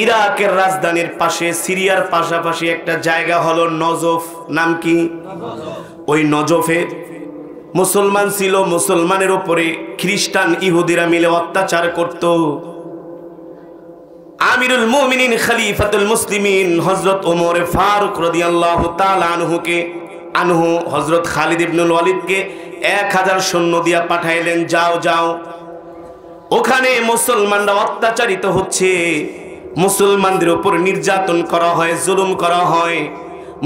ইরাকের রাজধানীর পাশে সিরিয়ার পাশাপাশি একটা জায়গা হলো নজফ। নাম কি? ওই নজফে মুসলমান ছিল, মুসলমানের উপরে খ্রিস্টান ইহুদিরা মিলে অত্যাচার করত। আমিরুল মুমিনিন খলিফাতুল মুসলিমিন হযরত ওমর ফারুক রাদিয়াল্লাহু তাআলা আনহু হযরত খালিদ ইবনুল ওয়ালিদকে 1000 সৈন্য দিয়া পাঠাইলেন, যাও যাও, ওখানে মুসলমানরা অত্যাচারিত হচ্ছে, মুসলমানদের উপর নির্যাতন করা হয়, জুলুম করা হয়,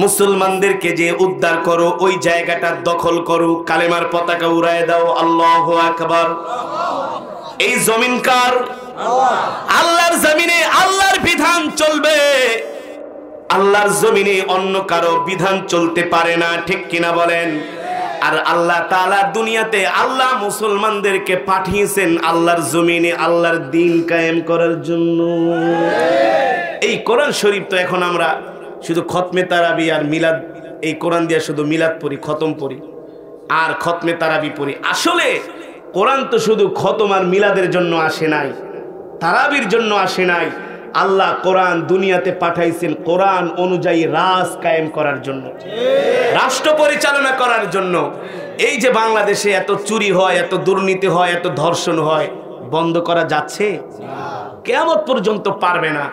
মুসলমানদেরকে যে উদ্ধার করো, ওই জায়গাটা দখল করো, কালেমার পতাকা উড়ায় দাও। আল্লাহু আকবার। এই জমিন কার? আল্লাহর জমিনে আল্লাহর বিধান চলবে, আল্লাহর জমিনে অন্য কারো বিধান চলতে পারে না, ঠিক কিনা বলেন? আর আল্লাহ তাআলা দুনিয়াতে আল্লাহ মুসলমানদেরকে পাঠিয়েছেন আল্লাহর জমিনে আল্লাহর দ্বীন কায়েম করার জন্য। এই কোরআন শরীফ তো এখন আমরা শুধু খতমে তারাবি আর মিলাদ, এই কোরআন দিয়ে শুধু মিলাদ পড়ি, খতম পড়ি আর খতমে তারাবি পড়ি। আসলে কোরআন তো শুধু খতম আর মিলাদের জন্য আসে নাই, তারাবির জন্য আসে নাই। আল্লাহ কোরআন দুনিয়াতে পাঠাইছেন কোরআন অনুযায়ী রাজ কায়েম করার জন্য, রাষ্ট্র পরিচালনা করার জন্য। এই যে বাংলাদেশে এত চুরি হয়, এত দুর্নীতি হয়, এত ধর্ষণ হয়, বন্ধ করা যাচ্ছে? কিয়ামত পর্যন্ত পারবে না।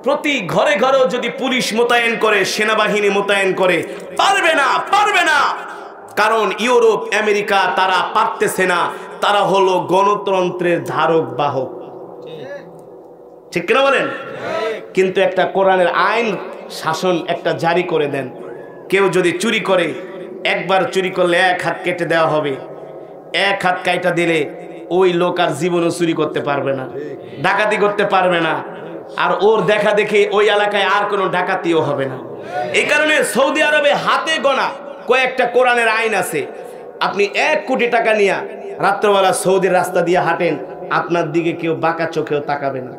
প্রতি ঘরে ঘরেও যদি পুলিশ মোতায়েন করে, সেনাবাহিনী মোতায়েন করে, পারবে না, পারবে না। কারণ ইউরোপ আমেরিকা তারা পারতেছে না, তারা হলো গণতন্ত্রের ধারক বাহক, ঠিক কিনা বলেন? কিন্তু একটা কোরআনের আইন শাসন একটা জারি করে দেন, কেউ যদি চুরি করে, একবার চুরি করলে 1 হাত কেটে দেওয়া হবে। 1 হাত কাইটা দিলে ওই লোক আর জীবনও চুরি করতে পারবে না, ডাকাতি করতে পারবে না, আর ওর দেখা দেখে ওই এলাকায় আর কোনো ডাকাতিও হবে না। এই কারণে সৌদি আরবে হাতে গোনা কয়েকটা কোরআনের আইন আছে। আপনি 1 কোটি টাকা নিয়ে রাত্রবেলা সৌদির রাস্তা দিয়ে হাঁটেন, আপনার দিকে কেউ বাঁকা চোখেও তাকাবে না।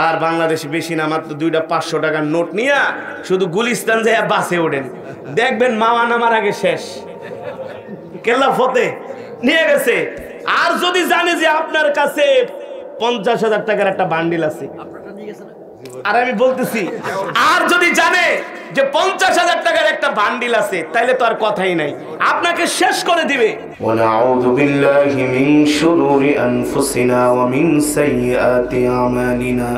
আর বাংলাদেশে বেশি না, মাত্র 2টা 500 টাকার নোট নিয়ে শুধু গুলিস্তান যায় বাসে ওঠেন, দেখবেন মামা নামার আগে শেষ, কেল্লা ফতে নিয়ে গেছে। আর যদি জানে যে আপনার কাছে 50,000 টাকার একটা বান্ডিল আছে, আর আমি বলতেছি, আর যদি জানে যে 50,000 টাকার একটা বান্ডিল আছে, তাইলে তো আর কথাই নাই, আপনাকে শেষ করে দিবে। ওয়া নাউযু বিল্লাহি মিন শুরুরি আনফুসিনা ওয়া মিন সাইয়্যাতি আমালিনা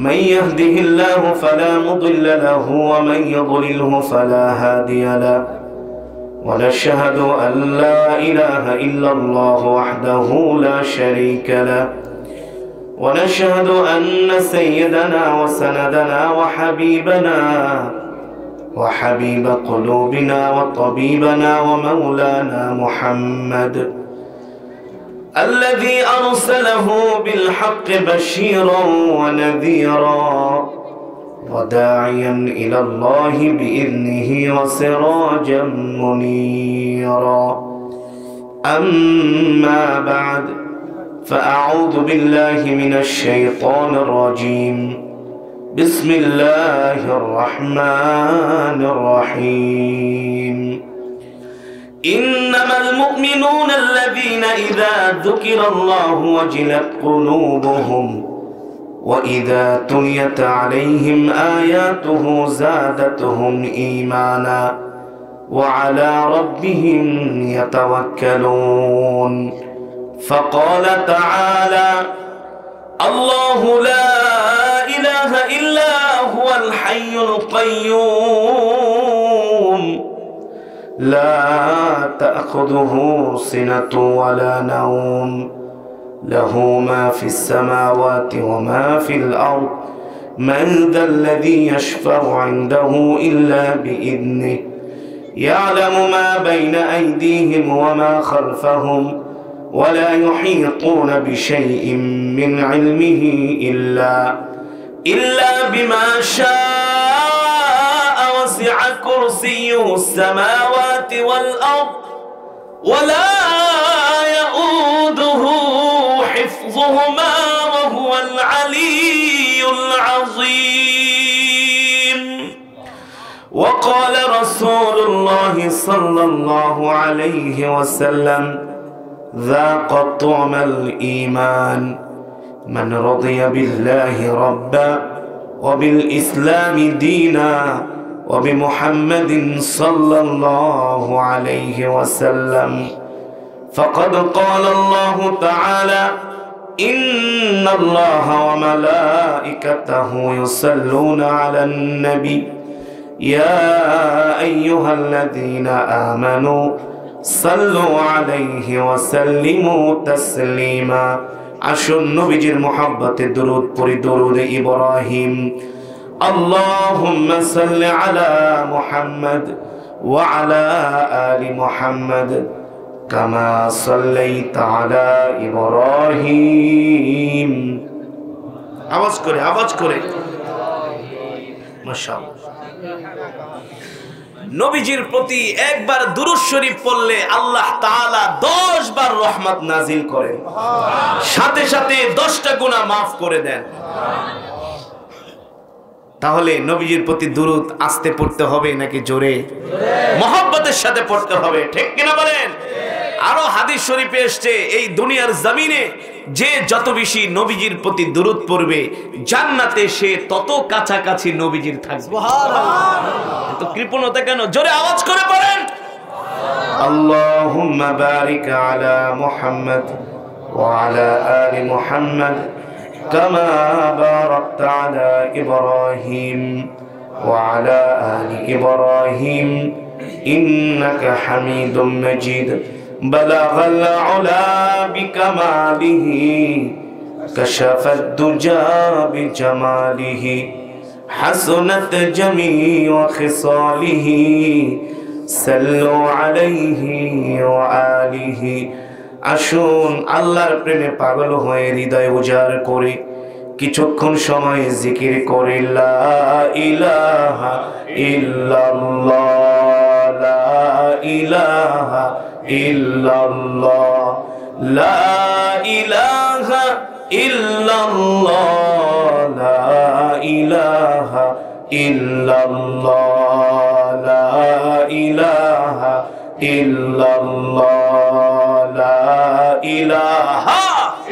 মান ইয়াহদিহিল্লাহু ফালা মুদিল্লা লাহু ওয়া মান ইউদ্লিলহু ফালা হাদিয়া লাহু ওয়া নাশহাদু আন লা ইলাহা ইল্লাল্লাহু ওয়াহদাহু লা শারীকা লাহু ونشهد أن سيدنا وسندنا وحبيب قلوبنا وطبيبنا ومولانا محمد الذي أرسله بالحق بشيرا ونذيرا وداعيا إلى الله بإذنه وسراجا منيرا أما بعد فأعوذ بالله من الشيطان الرجيم بسم الله الرحمن الرحيم إنما المؤمنون الذين إذا ذكر الله وجلت قلوبهم وإذا تليت عليهم آياته زادتهم إيمانا وعلى ربهم يتوكلون فقال تعالى الله لا إله إلا هو الحي القيوم لا تأخذه سنة ولا نوم له ما في السماوات وما في الأرض من ذا الذي يشفع عنده إلا بإذنه يعلم ما بين أيديهم وما خلفهم ولا يحيطون بشيء من علمه إلا بما شاء وسع كرسيه السماوات والأرض ولا يؤوده حفظهما وهو العلي العظيم وقال رسول الله صلى الله عليه وسلم ذاق طعم الإيمان মান রাদিয়া বিল্লাহি রাব্বা ওয়া বিল ইসলামি দীনা ওয়া বিমুহাম্মাদিন সাল্লাল্লাহু আলাইহি ওয়াসাল্লাম ফাকাদ ক্বালা আল্লাহু তাআলা ইন্নাল্লাহা ওয়া মালাইকাতাহু ইউসাল্লুনা আলান নবী ইয়া আইয়ুহাল্লাযীনা আমানু সাল্লু আলাইহি ওয়া সাল্লিমু তাসলিমা। আসুন নবীজির মুহাব্বতে দরুদ পড়ি, দরুদ ইব্রাহিম। আল্লাহুম্মা সাল্লি আলা মুহাম্মদ ওয়া আলা আলি মুহাম্মদ কামা সাল্লাইতা আলা ইব্রাহিম। আওয়াজ করে মাশাআল্লাহ। নবীজির প্রতি একবার দুরূদ শরীফ পড়লে আল্লাহ তাআলা 10 বার রহমত নাজিল করেন, সাথে সাথে 10টা গুনাহ মাফ করে দেন। তাহলে নবীজির প্রতি দুরূদ আস্তে পড়তে হবে নাকি জোরে? মহব্বতের সাথে পড়তে হবে, ঠিক কিনা বলেন? আরো হাদিস শরীফে এসেছে এই দুনিয়ার জমিনে যে যত বেশি নবীজির প্রতি দুরূদ পড়বে জান্নাতে সে তত কাছাকাছি নবীজির থাকবে। সুবহানাল্লাহ। এত কৃপণতা কেন? জোরে আওয়াজ করে পড়েন। আল্লাহুম্মা বারিক আলা মুহাম্মদ ওয়া আলা আলি মুহাম্মদ কামা বারাকতা আলা ইব্রাহিম ওয়া আলা আলি ইব্রাহিম ইন্নাকা হামিদুম মাজিদ। بلغ العلا بكماله كشف الدجى بجماله حسنت جميع خصاله صلوا عليه وآله। আসুন আল্লাহর প্রেমে পাগল হয়ে হৃদয় উজাড় করে কিছুক্ষণ সময় জিকির করে লা ইলাহা ইল্লাল্লাহ, লা ইলাহা ইল্লাল্লাহ, লা ইলাহা ইল্লাল্লাহ, লা ইলাহা ইল্লাল্লাহ, লা ইলাহা ইল্লাল্লাহ, লা ইলাহা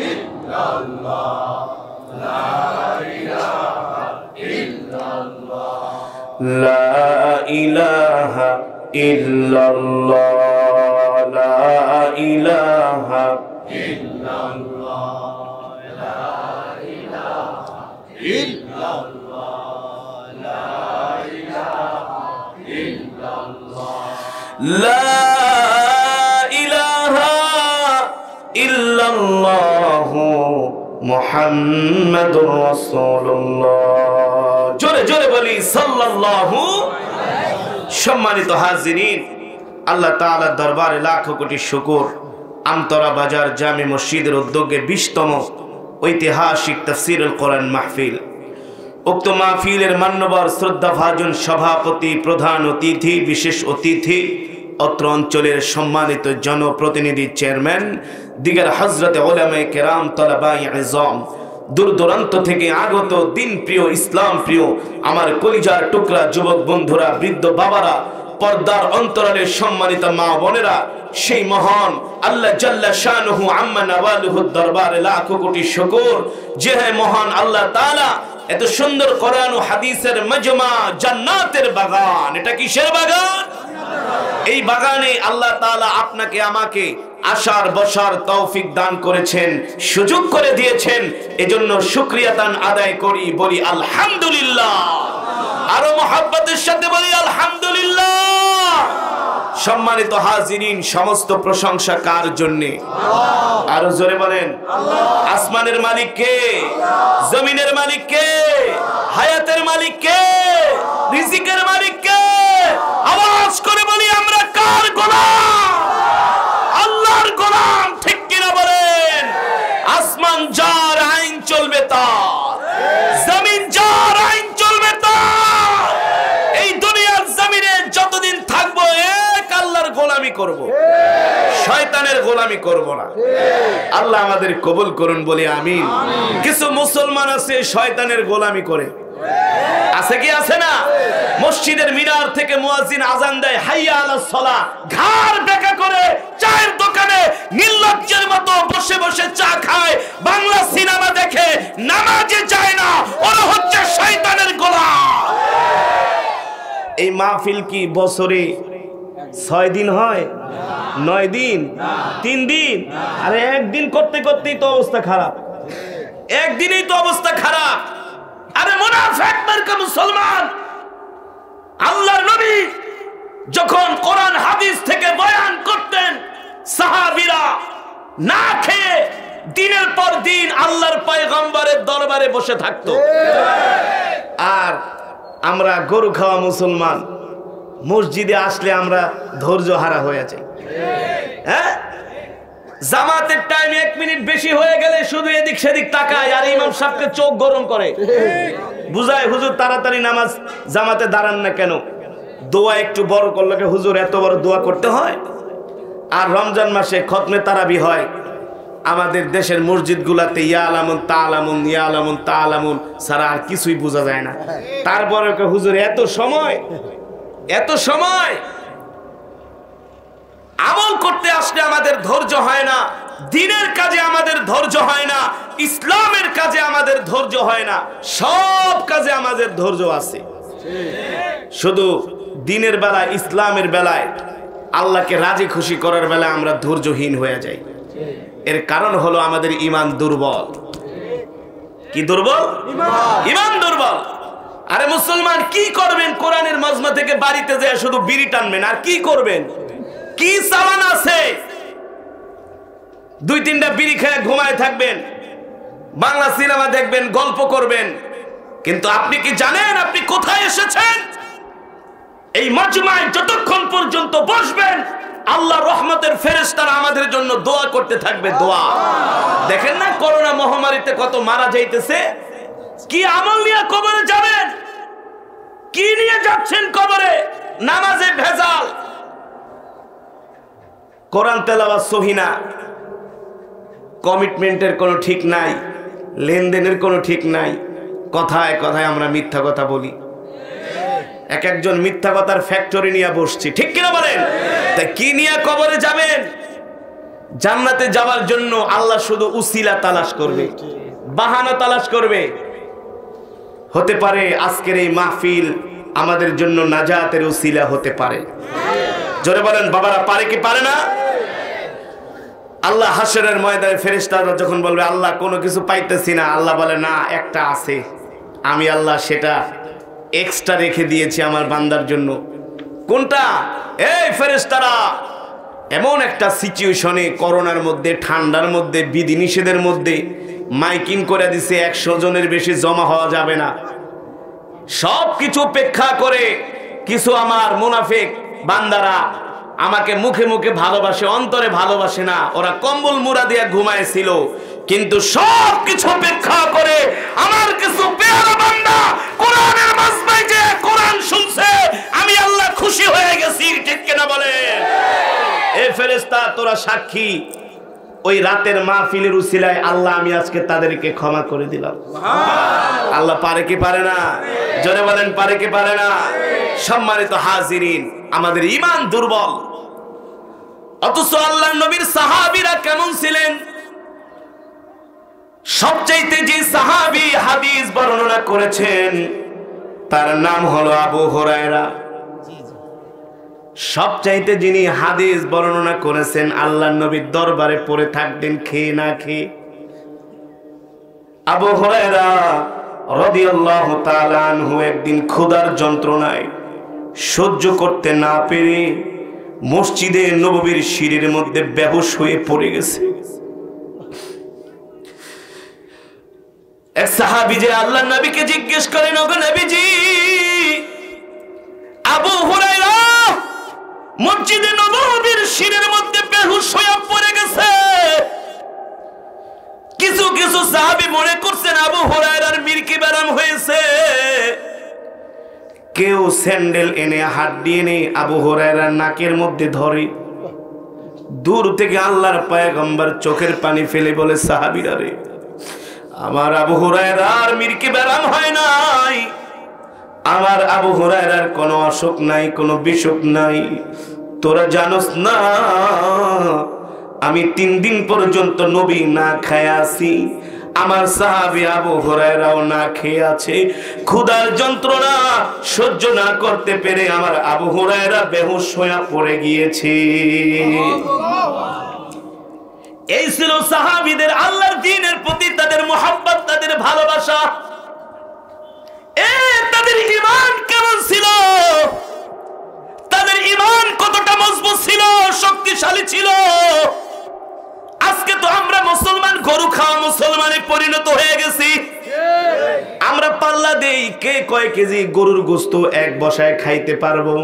ইল্লাল্লাহ, লা ইলাহা ইল্লাল্লাহ, লা ইলাহা ইল্লাল্লাহ, লা ইলাহা ইল্লাল্লাহ, লা ইলাহা ইল্লাল্লাহ, লা ইলাহা ইল্লাল্লাহ, লা ইলাহা ইল্লাল্লাহ মুহাম্মাদুর রাসূলুল্লাহ। জোরে জোরে বলি সাল্লাল্লাহু। সম্মানিত হাজিরিন, আল্লাহ তাআলার দরবারে লাখো কোটি শুকর, আমতরা বাজার জামে মসজিদের উদ্যোগে 20তম ঐতিহাসিক তাফসীরুল কোরআন মাহফিল। উক্ত মাহফিলের মান্যবর শ্রদ্ধাভাজন সভাপতি, প্রধান অতিথি, বিশেষ অতিথি, অত্র অঞ্চলের সম্মানিত জনপ্রতিনিধি, চেয়ারম্যান, দিগার হযরতে উলামায়ে কেরাম, তালাবায়ে ইজম, দূর দূরান্ত থেকে আগত দিন প্রিয়, ইসলাম প্রিয় আমার কলিজার টুকরা যুবক বন্ধুরা, বৃদ্ধ বাবারা, পর্দার অন্তরালের সম্মানিত মা বোনেরা, সেই মহান আল্লাহ জাল্লা শানুহু আম্মা নাওয়ালুহুর দরবারে লাখো কোটি শুকর যে মহান আল্লাহ তাআলা এত সুন্দর কোরআন ও হাদিসের মজমা, জান্নাতের বাগান। এটা কিসের বাগান? এই বাগানে আল্লাহ তাআলা আপনাকে আমাকে আসার বসার তৌফিক দান করেছেন, সুযোগ করে দিয়েছেন। এজন্য শুকরিয়া দান আদায় করি, বলি আলহামদুলিল্লাহ। আরো মহব্বতের সাথে বলি আলহামদুলিল্লাহ। সম্মানিত হাজিরিন, সমস্ত প্রশংসা কার জন্য? আরো জোরে বলেন। আসমানের মালিক কে? জমিনের মালিক কে? হায়াতের মালিক কে? রিজিকের মালিক কে? আওয়াজ করে বলি আমরা কার গোলাম? আল্লাহর গোলাম, ঠিক কিনা বলেন? আসমান যার আইন চলবে তার, জমিন যার আইন চলবে তার। এই দুনিয়ার জমিনে যতদিন থাকবো এক আল্লাহর গোলামি করব, শয়তানের গোলামি করব না। আল্লাহ আমাদের কবুল করুন, বলি আমিন। কিছু মুসলমান আছে শয়তানের গোলামি করে, আছে কি আছে না? মসজিদের মিনার থেকে মুয়াজ্জিন আজান দেয়, হাইয়া আলাস সালাহ, ঘাড় বেঁকা করে চায়ের দোকানে নির্লজ্জের মতো বসে বসে চা খায়, বাংলা সিনেমা দেখে, নামাজে যায় না, ওরা হচ্ছে শয়তানের গোলাম। এই মাহফিল কি বছরে 6 দিন হয়, 9 দিন, 3 দিন? আরে একদিন করতে করতেই তো অবস্থা খারাপ, একদিনেই তো অবস্থা খারাপ। আরে মুনাফিক মার্কা মুসলমান, আল্লাহর নবী যখন কোরআন হাদিস থেকে বয়ান করতেন, সাহাবীরা না খেয়ে দিনের পর দিন আল্লাহর পয়গম্বরের দরবারে বসে থাকতো। আর আমরা গরু খাওয়া মুসলমান, মসজিদে আসলে আমরা ধৈর্য হারা হয়ে যাই। হ্যাঁ, জামাতের টাইম 1 মিনিট বেশি হয়ে গেলে শুধু এদিক সেদিক তাকায়, আর ইমাম সাহেবকে চোখ গরম করে, বুঝায় হুজুর তাড়াতাড়ি নামাজ জামাতে দাঁড়ান না কেন? দোয়া একটু বড় করলে হুজুর এত বড় দোয়া করতে হয়? আর রমজান মাসে খতমে তারাবি হয়, আমাদের দেশের মসজিদগুলাতে ইয়া আলামুন তাআলামুন ইয়া আলামুন তাআলামুন ছাড়া আর কিছুই বোঝা যায় না। তারপরে হুজুর এত সময় আমল করতে আসলে আমাদের ধৈর্য হয় না, দ্বীনের কাজে আমাদের ধৈর্য হয় না, ইসলামের কাজে আমাদের ধৈর্য হয় না। সব কাজে আমাদের ধৈর্য আছে, শুধু দ্বীনের বেলায়, ইসলামের বেলায়, আল্লাহকে রাজি খুশি করার বেলায় আমরা ধৈর্যহীন হয়ে যাই। এর কারণ হলো আমাদের ঈমান দুর্বল। কি দুর্বল? ঈমান দুর্বল। আরে মুসলমান কি করবেন? কোরআনের মজমা থেকে বাড়িতে যায় শুধু বিড়ি টানবেন, আর কি করবেন? কি চালান আছে? 2-3টা বিড়ি খেয়ে ঘুমায় থাকবেন, বাংলা সিনেমা দেখবেন, গল্প করবেন। কিন্তু আপনি কি জানেন আপনি কোথায় এসেছেন? এই মজমায় যতক্ষণ পর্যন্ত বসবেন, আল্লাহর রহমতের ফেরেশতারা আমাদের জন্য দোয়া করতে থাকবে। দোয়া দেখেন না করোনা মহামারীতে কত মারা যাইতেছে। কি আমল নিয়ে কবরে যাবেন? কি নিয়ে যাচ্ছেন কবরে? নামাজে ভেজাল, কোরআন তেলাওয়াত সহি না, কমিটমেন্টের কোনো ঠিক নাই, লেনদেনের কোনো ঠিক নাই, কথায় কথায় আমরা মিথ্যা কথা বলি। এক একজন মিথ্যা কথার ফ্যাক্টরি নিয়ে বসছি, ঠিক কিনা বলেন? তাই কি নিয়ে কবরে যাবেন? জান্নাতে যাওয়ার জন্য আল্লাহ শুধু উসিলা তালাশ করবে, বাহানা তালাশ করবে। হতে পারে আজকের এই মাহফিল আমাদের জন্য নাজাতের উসিলা হতে পারে। জোরে বলেন বাবারা, পারে কি পারে না? আল্লাহ হাশরের ময়দানে ফেরেশতারা যখন বলবে আল্লাহ কোনো কিছু পাইতেছি না, আল্লাহ বলে না, একটা আছে, আমি আল্লাহ সেটা এক্সট্রা রেখে দিয়েছি আমার বান্দার জন্য। কোনটা? এই ফেরেশতারা এমন একটা সিচুয়েশনে, করোনার মধ্যে, ঠান্ডার মধ্যে, বিধিনিষেধের মধ্যে মাইকিং করে দিছে 100 জনের বেশি জমা হওয়া যাবে না। সব কিছু উপেক্ষা করে কিছু আমার মুনাফিক বান্দারা আমাকে মুখে মুখে ভালোবাসে, অন্তরে ভালোবাসে না। ওরা কম্বল মুড়া দিয়ে ঘুমাইছিল, কিন্তু সব কিছু উপেক্ষা করে আমার কিছু পেয়ারা বান্দা কোরআনের মাজমায় যে কোরআন শুনছে, আমি আল্লাহ খুশি হয়ে গেছি, ঠিক কিনা বলেন? এ ফেরেশতা তোরা সাক্ষী, ওই রাতের মাহফিলের উসিলায় আল্লাহ আমি আজকে তাদেরকে ক্ষমা করে দিলাম। আল্লাহ পারে কি পারে না? জোরে বলেন পারে কি পারে না? সম্মানিত হাজিরিন, আমাদের ঈমান দুর্বল, অথচ আল্লাহর নবীর সাহাবীরা কেমন ছিলেন? সবচাইতে যে সাহাবী হাদিস বর্ণনা করেছেন তার নাম হলো আবু হুরায়রা। সবচাইতে যিনি হাদিস বর্ণনা করেছেন, আল্লাহর নবীর দরবারে পড়ে থাকতেন খেয়ে না খেয়ে। আবু হুরায়রা রাদিয়াল্লাহু তাআলা আনহু একদিন ক্ষুধার যন্ত্রণায় সহ্য করতে না পেরে মসজিদে নববীর সিঁড়ির মধ্যে বেহুশ হয়ে পড়ে গেছে। এক সাহাবী যে আল্লাহর নবীকে জিজ্ঞেস করেন, ওগো নবীজি, আবু হুরায়রা মসজিদে নববীর সিঁড়ির মধ্যে বেহুশ হয়ে পড়ে গেছে। কিছু কিছু সাহাবী মনে করছেন আবু হুরায়রার মির্কি ব্যারাম হয়েছে। কেউ স্যান্ডেল এনে হাড্ডি এনে আবু হুরায়রার নাকের মধ্যে ধরে। দূর থেকে আল্লাহর পয়গম্বর চোখের পানি ফেলে বলে, সাহাবীরা রে, আমার আবু হুরায়রার মির্কি ব্যারাম হয় নাই, আমার আবু হুরায়রার কোনো অসুখ নাই, কোনো বিসুখ নাই। তোরা জানোস না আমি 3 দিন পর্যন্ত নবী না খায়া আছি, আমার সাহাবী আবু হুরায়রাও না খেয়ে আছে। ক্ষুধার যন্ত্রণা সহ্য না করতে পেরে আমার আবু হুরায়রা বেহুশ হয়ে পড়ে গিয়েছে। এই ছিল সাহাবীদের আল্লাহর দ্বীনের প্রতি তাদের মুহাব্বত, তাদের ভালোবাসা। তাদের ঈমান কেমন ছিল, তাদের ঈমান কতটা মজবুত ছিল, শক্তিশালী ছিল। আজকে তো আমরা মুসলমান গরু খাওয়া মুসলমানে পরিণত হয়ে গেছি। আমরা পাল্লা দেই কে কয় কেজি গরুর গোশত এক বসায় খাইতে পারবো।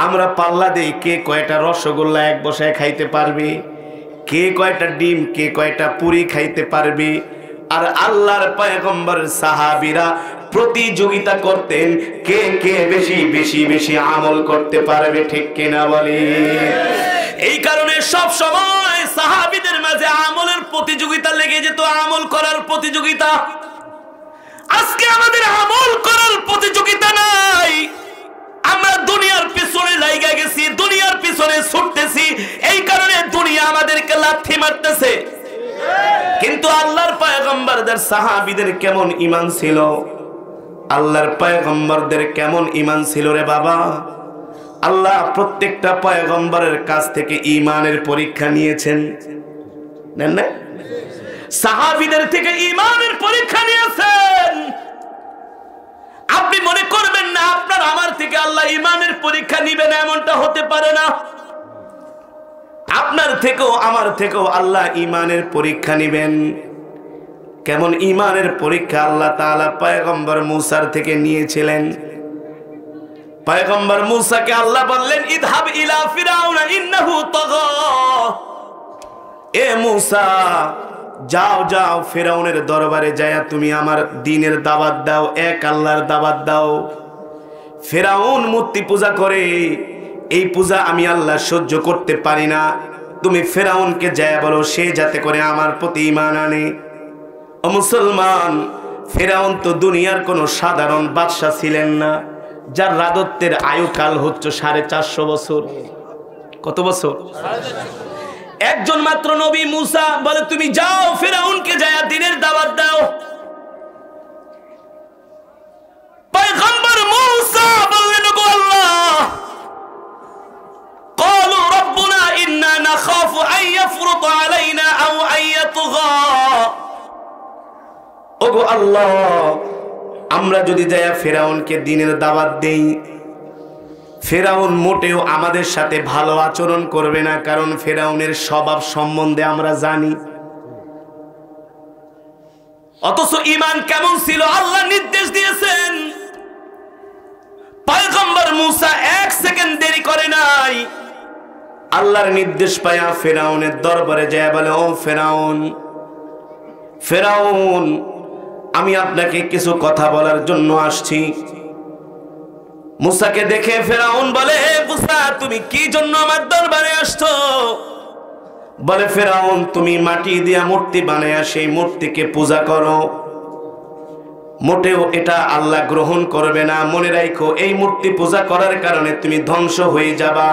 আমরা পাল্লা দেই কে কয়টা রসগোল্লা এক বসায় খাইতে পারবে, কে কয়টা ডিম, কে কয়টা পুরি খাইতে পারবে। আর আল্লাহর পয়গম্বর সাহাবীরা প্রতিযোগিতা করতেন কে কে বেশি বেশি বেশি আমল করতে পারবে, ঠিক কিনা বলি? এই কারণে সব সময় সাহাবীদের মাঝে আমলের প্রতিযোগিতা লেগে যেত, আমল করার প্রতিযোগিতা। আজকে আমাদের আমল করার প্রতিযোগিতা নাই, আমরা দুনিয়ার পিছনে লাইগা গেছি, দুনিয়ার পিছনে ছুটতেছি। এই কারণে দুনিয়া আমাদেরকে লাথি মারতেছে। কিন্তু আল্লাহর পয়গম্বরদের সাহাবীদের কেমন ঈমান ছিল, আল্লাহর পয়গম্বরদের কেমন ঈমান ছিল রে বাবা। আল্লাহ প্রত্যেকটা পয়গম্বরের কাছ থেকে ঈমানের পরীক্ষা নিয়েছেন, নেন না? সাহাবীদের থেকে ঈমানের পরীক্ষা নিয়েছেন। আপনি মনে করবেন না আপনার আমার থেকে আল্লাহ ঈমানের পরীক্ষা নিবেন, এমনটা হতে পারে না। আপনার থেকেও আমার থেকেও আল্লাহ ঈমানের পরীক্ষা নিবেন। কেমন ঈমানের পরীক্ষা আল্লাহ তাআলা পয়গম্বর মূসার থেকে নিয়েছিলেন। পয়গম্বর মূসাকে আল্লাহ বললেন, ইযহাব ইলা ফিরাউনা ইন্নাহু তাগা। এ মূসা, যাও যাও ফিরাউনের দরবারে যায়া তুমি আমার দ্বীনের দাওয়াত দাও, এক আল্লাহর দাওয়াত দাও। ফিরাউন মূর্তি পূজা করে, এই পূজা আমি আল্লাহ সহ্য করতে পারি না। তুমি ফিরাউনকে যায়া বলো সে যাতে করে আমার প্রতি ঈমান আনে। ও মুসলমান, ফিরাউন তো দুনিয়ার কোনো সাধারণ বাদশা ছিলেন না, যার রাজত্বের আয়ুকাল হচ্ছে 450 বছর। কত বছর? একজন মাত্র নবী মূসা বলে তুমি যাও ফিরাউনকে যায়া দ্বীনের দাওয়াত দাও। পয়গম্বর মূসা বললেন, ওগো আল্লাহ, ক্বালু রাব্বুনা ইন্না নাখাফু আন ইয়াফরুতা আলাইনা আও আন ইয়াতগা। ওগো আল্লাহ, আমরা যদি যায়া ফিরাউনকে দ্বীনের দাওয়াত দেই, ফিরাউন মোটেও আমাদের সাথে ভালো আচরণ করবে না, কারণ ফিরাউনের স্বভাব সম্বন্ধে আমরা জানি। অথচ ঈমান কেমন ছিল আল্লাহ নির্দেশ দিয়েছেন। পয়গম্বর মূসা 1 সেকেন্ড দেরি করে নাই, আল্লাহর নির্দেশ পায়া ফিরাউনের দরবারে যায় বলে, ও ফিরাউন, ফিরাউন আমি আপনাকে কিছু কথা বলার জন্য আসছি। মূসাকে দেখে ফিরাউন বলে, হে মূসা, তুমি কি জন্য আমার দরবারে আসছো? বলে, ফিরাউন তুমি মাটি দিয়া মূর্তি বানায়া সেই মূর্তিকে পূজা করো, মোটেও এটা আল্লাহ গ্রহণ করবে না। মনে রাখো, এই মূর্তি পূজা করার কারণে তুমি ধ্বংস হয়ে যাবা।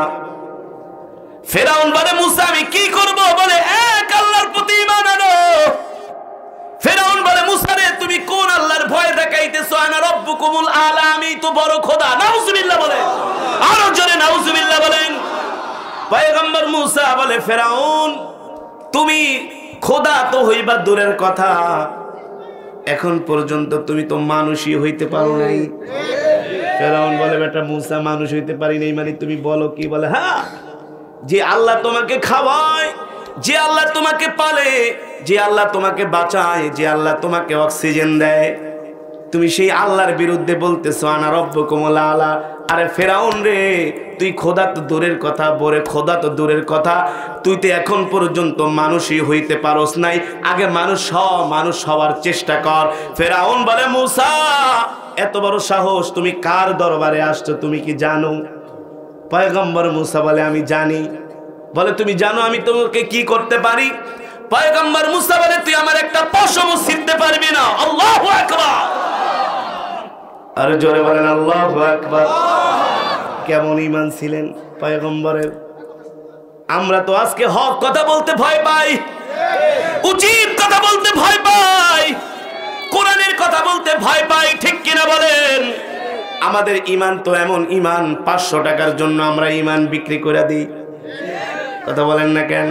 ফিরাউন বলে, মূসা আমি কি করব? বলে, এক আল্লাহর প্রতি ঈমান আনো। ফিরাউন বলে, মূসা রে তুমি কোন আল্লাহর ভয় দেখাইতেছো? আনা রব্বুকুমুল আলা, আমি তো বড় খোদা। নাউজুবিল্লাহ বলেন, আরো জোরে নাউজুবিল্লাহ বলেন। পয়গম্বর মূসা বলে, ফিরাউন তুমি খোদা তো হইবা দূরের কথা, এখন পর্যন্ত তুমি তো মানুষই হইতে পারো নাই। ফিরাউন বলে, বেটা মূসা মানুষ হইতে পারি নাই মানে তুমি বলো কি? বলে, হ্যাঁ, যে আল্লাহ তোমাকে খাওয়ায়, যে আল্লাহ তোমাকে পালে, যে আল্লাহ তোমাকে বাঁচায়, যে আল্লাহ তোমাকে অক্সিজেন দেয়, তুমি সেই আল্লাহর বিরুদ্ধে বলতেছো আনা রব্বুকুমুল আলা। আরে ফিরাউন রে, তুই খোদা তো দূরের কথা, বরে খোদা তো দূরের কথা, তুই তো এখন পর্যন্ত মানুষই হইতে পারোস নাই। আগে মানুষ হওয়ার চেষ্টা কর। ফিরাউন বলে, মূসা এত বড় সাহস, তুমি কার দরবারে আসছো তুমি কি জানো? পয়গম্বর মূসা বলে, আমি জানি। বলে, তুমি জানো আমি তোমাকে কি করতে পারি? পয়গম্বর মূসা বলে, তুই আমার একটা পশমও ছিঁড়তে পারবি না। আল্লাহু আকবার। আর জোরে বলেন আল্লাহু আকবার। কেমন ঈমান ছিলেন পয়গম্বরের। আমরা তো আজকে হক কথা বলতে ভয় পাই, উচিত কথা বলতে ভয় পাই, কোরআনের কথা বলতে ভয় পাই, ঠিক কিনা বলেন? আমাদের ইমান তো এমন ইমান, 500 টাকার জন্য আমরা ইমান বিক্রি করে দিই। কথা বলেন না কেন?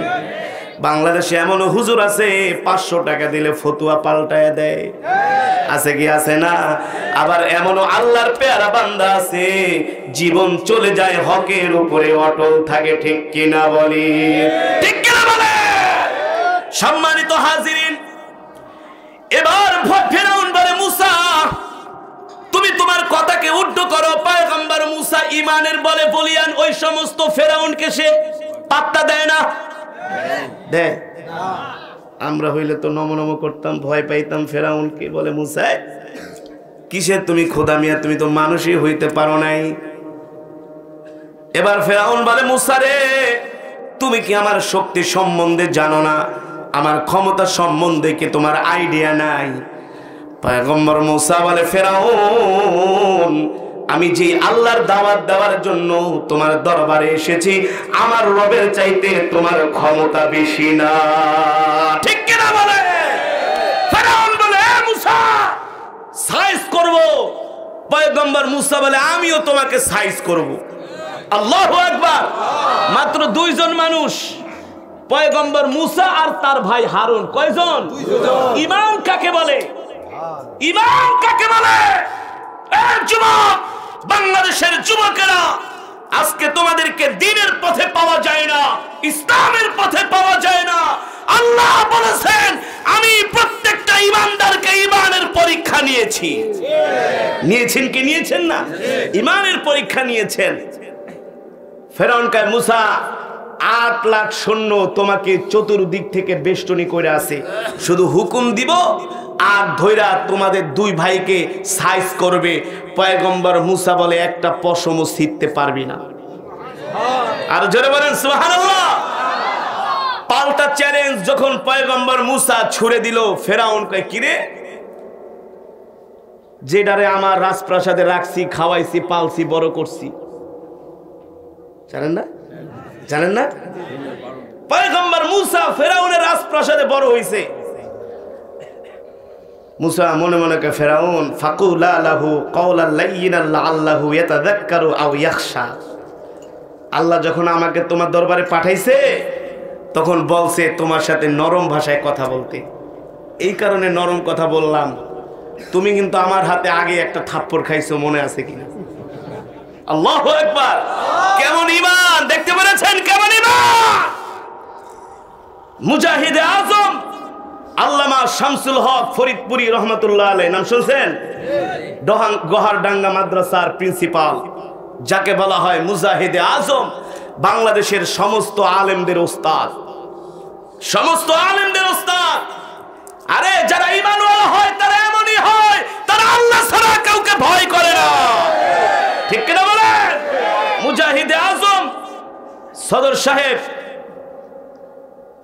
বাংলাদেশে এমন হুজুর আছে 500 টাকা দিলে ফতুয়া পাল্টায় দেয়, আছে কি আছে না? আবার এমনও আল্লাহর পেয়ারা বান্দা আছে জীবন চলে যায় হকের উপরে অটল থাকে, ঠিক কিনা বলি? ঠিক কিনা বলে? সম্মানিত হাজিরিন, এবার ফেরাউন বলে মুসা তুমি তোমার কথাকে উল্টো করো। পয়গম্বর মুসা ঈমানের বলে বলিয়ান ওই সমস্ত ফেরাউনকে সে পাত্তা দেয় না, দেয়। আমরা হইলে তো নম নম করতাম, ভয় পাইতাম ফেরাউনকে। বলে মুসা কিসের তুমি খোদা মিয়া, তুমি তো মানুষই হইতে পারো নাই। এবার ফেরাউন বলে মুসা রে তুমি কি আমার শক্তি সম্বন্ধে জানো না, আমার ক্ষমতা সম্বন্ধে কি তোমার আইডিয়া নাই? পয়গম্বর মুসা বলে ফেরাউন আমি যে আল্লাহর দাওয়াত দেওয়ার জন্য তোমার দরবারে এসেছি, আমার রবের চাইতে তোমার ক্ষমতা বেশি না, ঠিক কিনা বলে? ফেরাউন বলে মুসা সাইজ করব। পয়গম্বর মুসা বলে আমিও তোমাকে সাইজ করব। আল্লাহু আকবার। মাত্র 2 জন মানুষ, পয়গম্বর মুসা আর তার ভাই হারুন। কয়জন? 2 জন। ইমাম কাকে বলে? ইমাম কাকে বলে? যুবক, বাংলাদেশের যুবকেরা, আজকে তোমাদেরকে দ্বীনের পথে পাওয়া যায় না, ইসলামের পথে পাওয়া যায় না। আল্লাহ বলেছেন আমি প্রত্যেকটা ঈমানদারকে ঈমানের পরীক্ষা নিয়েছি। নিয়েছেন কি নিয়েছেন না? ঈমানের পরীক্ষা নিয়েছেন। ফেরাউন কয় মুসা 8 লাখ সৈন্য তোমাকে চতুর্দিক থেকে বেষ্টনী করে আছে, শুধু হুকুম দিব আর ধৈরা তোমাদের 2 ভাইকে সাইজ করবে। পয়গম্বর মুসা বলে একটা পশমও ছিঁড়তে পারবি না। আর জোরে বলেন সুবহানাল্লাহ। পাল্টা চ্যালেঞ্জ যখন পয়গম্বর মুসা ছুড়ে দিল, ফেরাউন কয় কিরে যেটারে আমার রাজপ্রাসাদে রাখছি, খাওয়াইছি, পালছি, বড় করছি, জানেন না? জানেন না? পয়গম্বর মুসা ফেরাউনের রাজপ্রাসাদে বড় হইছে। মুসা মনে মনে কে ফেরাউন ফাকুলা লাহু কাওলাল লাইয়িনাল লাআল্লাহু ইয়াতাযাক্কারু আও ইয়াখশা। আল্লাহ যখন আমাকে তোমার দরবারে পাঠাইছে তখন বলছে তোমার সাথে নরম ভাষায় কথা বলতে, এই কারণে নরম কথা বললাম। তুমি কিন্তু আমার হাতে আগে একটা থাপ্পড় খাইছো, মনে আছে কিনা? আল্লাহু আকবার। কেমন ঈমান দেখতে পেরেছেন? কেমন ঈমান! মুজাহিদে আজম আল্লামা শামসুল হক ফরিদপুরি রহমাতুল্লাহ আলাইহি, নাম শুনছেন? গহারডাঙ্গা মাদ্রাসার প্রিন্সিপাল, যাকে বলা হয় মুজাহিদে আজম, বাংলাদেশের সমস্ত আলেমদের ওস্তাদ, সমস্ত আলেমদের ওস্তাদ। আরে যারা ঈমানওয়ালা হয় তারা এমনই হয়, তারা আল্লাহ ছাড়া কাউকে ভয় করে না, ঠিক কিনা বলেন? মুজাহিদে আজম সদর সাহেব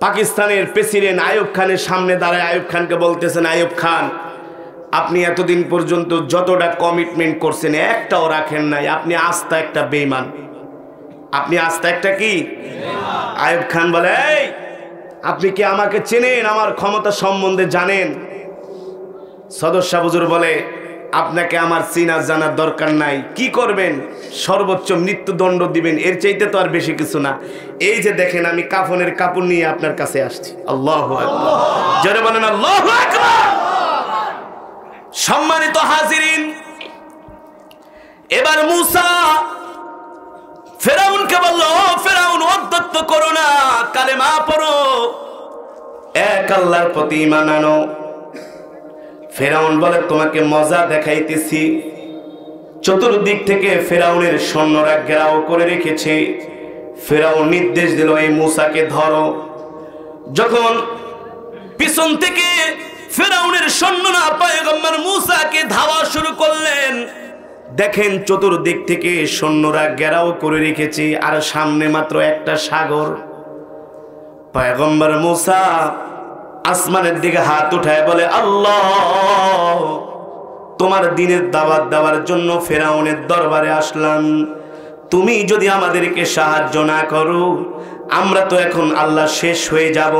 পাকিস্তানের প্রেসিডেন্ট আইয়ুব খানের সামনে দাঁড়ায় আইয়ুব খানকে বলতেছেন, আইয়ুব খান আপনি এতদিন পর্যন্ত যতটা কমিটমেন্ট করছেন একটাও রাখেন নাই, আপনি আস্থা একটা বেঈমান, আপনি আস্থা একটা কি? আইয়ুব খান বলে এই আপনি কি আমাকে চেনেন, আমার ক্ষমতা সম্বন্ধে জানেন? সদর শাহ হুজুর বলে আপনাকে আমার চিনা জানার দরকার নাই, কি করবেন? সর্বোচ্চ মৃত্যুদণ্ড দিবেন, এর চাইতে তো আর বেশি কিছু না। এই যে দেখেন আমি কাফনের কাপড় নিয়ে আপনার কাছে আসছি। আল্লাহু আকবার। জোরে বলেন আল্লাহু আকবার। সম্মানিত হাজিরিন, এবার মুসা ফেরাউনকে বলল, ফেরাউন অধ্যত্ত করো না, কালেমা পড়ো, এক আল্লাহর প্রতি ঈমান আনো। ফেরাউন বলে তোমাকে মজা দেখাইতেছি। চতুর্দিক থেকে ফেরাউনের সৈন্যরা ঘেরাও করে রেখেছে। ফেরাউন নির্দেশ দিল এই মুসাকে ধরো। যখন পিছন থেকে ফেরাউনের সৈন্যরা পয়গম্বর মুসাকে ধাওয়া শুরু করলেন, দেখেন চতুর্দিক থেকে সৈন্যরা ঘেরাও করে রেখেছে আর সামনে মাত্র একটা সাগর। পয়গম্বর মুসা আসমানের দিকে হাত উঠায় বলে আল্লাহ তোমার দ্বীনের দাওয়াত দেওয়ার জন্য ফেরাউনের দরবারে আসলাম, তুমি যদি আমাদেরকে সাহায্য না করো আমরা তো এখন আল্লাহ শেষ হয়ে যাব।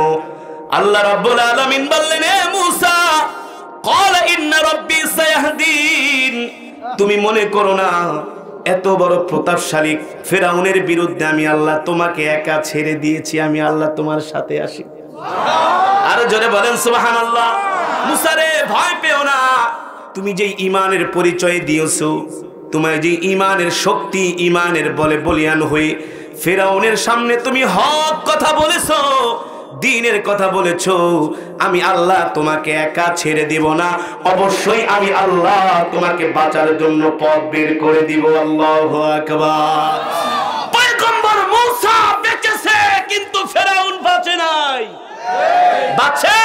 আল্লাহ রাব্বুল আলামিন বললেন, এ মূসা ক্বালা ইন্না রাব্বি সায়াহদিন, তুমি মনে করো না এত বড় প্রতাপশালী ফেরাউনের বিরুদ্ধে আমি আল্লাহ তোমাকে একা ছেড়ে দিয়েছি, আমি আল্লাহ তোমার সাথে আছি। আরো জোরে বলেন সুবহানাল্লাহ। মূসা রে ভয় পেও না, তুমি যে ঈমানের পরিচয় দিয়েছো, তোমার যে ঈমানের শক্তি, ঈমানের বলে বলিয়ান হয়ে ফেরাউনের সামনে তুমি হক কথা বলেছো, দ্বীনের কথা বলেছো, আমি আল্লাহ তোমাকে একা ছেড়ে দিব না, অবশ্যই আমি আল্লাহ তোমাকে বাঁচার জন্য পথ বের করে দিব। আল্লাহু আকবার। পয়গম্বর মূসা বেঁচেছে কিন্তু ফেরাউন বাঁচে নাই। বাঁচে?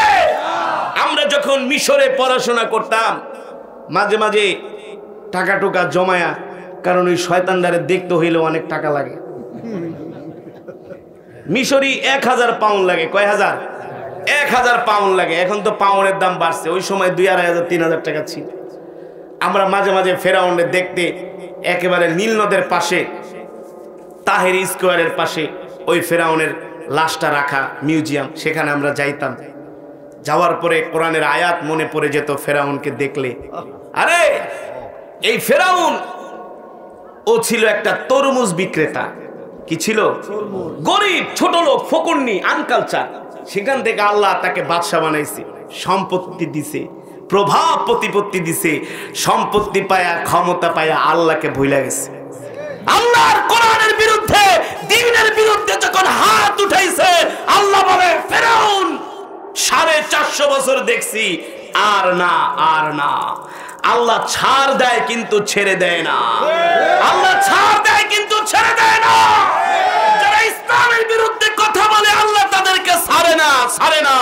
আমরা যখন মিশরে পড়াশোনা করতাম মাঝে মাঝে টাকা টুকা জমায়া, কারণ ওই শয়তানদারে দেখতে হইলে অনেক টাকা লাগে। মিশরি 1000 পাউন্ড লাগে। কয় হাজার? 1000 পাউন্ড লাগে। এখন তো পাউন্ডের দাম বাড়ছে, ওই সময় 2500 3000 টাকা ছিল। আমরা মাঝে মাঝে ফেরাউনের দেখতে একেবারে নীল নদের পাশে তাহের স্কোয়ারের পাশে ওই ফেরাউনের লাশটা রাখা মিউজিয়াম, সেখানে আমরা যাইতাম। যাওয়ার পরে কোরআনের আয়াত মনে পড়ে যেত ফেরাউনকে দেখলে। আরে এই ফেরাউন ও ছিল একটা তরমুজ বিক্রেতা। কি ছিল? গরিব, ছোট লোক, ফকুন্নি, আনকালচার। সেখান থেকে আল্লাহ তাকে বাদশা বানাইছে, সম্পত্তি দিছে, প্রভাব প্রতিপত্তি দিছে। সম্পত্তি পায়া, ক্ষমতা পায়া আল্লাহকে ভুলে গেছে। আল্লাহর কোরআনের বিরুদ্ধে, দ্বীনের বিরুদ্ধে যখন হাত উঠাইছে, আল্লাহ বলে ফেরাউন 450 বছর দেখছি, আর না, আর না। আল্লাহ ছাড় দেয় কিন্তু ছেড়ে দেয় না। আল্লাহ ছাড় দেয় কিন্তু ছেড়ে দেয় না। যারা ইসলামের বিরুদ্ধে কথা বলে আল্লাহ তাদেরকে ছাড়ে না, ছাড়ে না।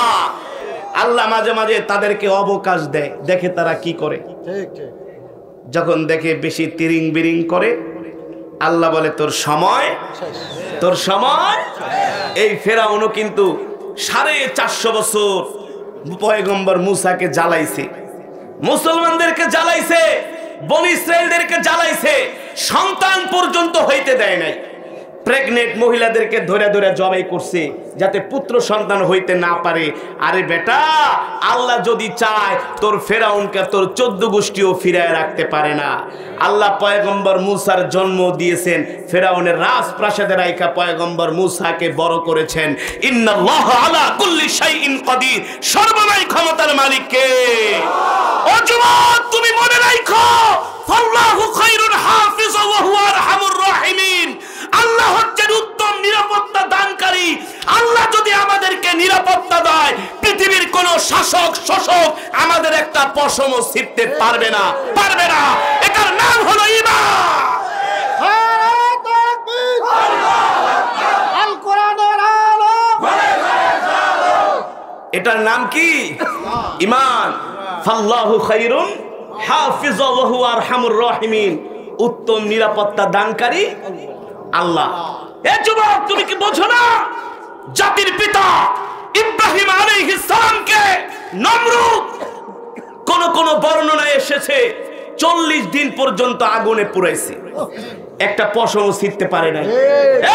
আল্লাহ মাঝে মাঝে তাদেরকে অবকাশ দেয়, দেখে তারা কি করে। যখন দেখে বেশি তিরিং বিরিং করে, আল্লাহ বলে তোর সময়, তোর সময়। এই ফেরাউনও কিন্তু 450 বছর পয়গম্বর মূসাকে জ্বালাইছে, মুসলমানদেরকে জ্বালাইছে, বনি ইসরাইলদেরকে জ্বালাইছে, সন্তান পর্যন্ত হইতে দেয় নাই। প্রেগনেন্ট মহিলাদেরকে ধরে ধরে জবাই করছে যাতে পুত্র সন্তান হইতে না পারে। আরে বেটা, আল্লাহ যদি চায় তোর ফেরাউনকে তোর 14 গোষ্ঠীও ফিরায় রাখতে পারে না। আল্লাহ পয়গম্বর মূসার জন্ম দিয়েছেন, ফেরাউনের রাজপ্রাসাদে রাইখা পয়গম্বর মূসাকে বড় করেছেন। ইন্নাল্লাহু আলা কুল্লি শাইইন কাদির, সর্বময় ক্ষমতার মালিক কে? ও যুবক, তুমি মনে রাখো, আল্লাহু খায়রুন হাফিজা ওয়া হুয়া আরহামুর রাহিমিন। আল্লাহ হচ্ছেন উত্তম নিরাপত্তা দানকারী। আল্লাহ যদি আমাদেরকে নিরাপত্তা দেয়, পৃথিবীর কোন শাসক শোষক আমাদের একটা পশমও ছিঁড়তে পারবে না, পারবে না। এটার নাম হলো ঈমান। এটার নাম কি? ঈমান। ফাল্লাহু খায়রুন হাফিজা ওয়া হুয়া আরহামুর রাহিমিন, উত্তম নিরাপত্তা দানকারী আল্লাহ। এ যুবক, তুমি কি বোঝো না? জাতির পিতা ইব্রাহিম আলাইহিস সালামকে নমরুদ, কোন কোন বর্ণনায় এসেছে 40 দিন পর্যন্ত আগুনে পুড়াইছে, একটা পশমও ছিঁড়তে পারে নাই।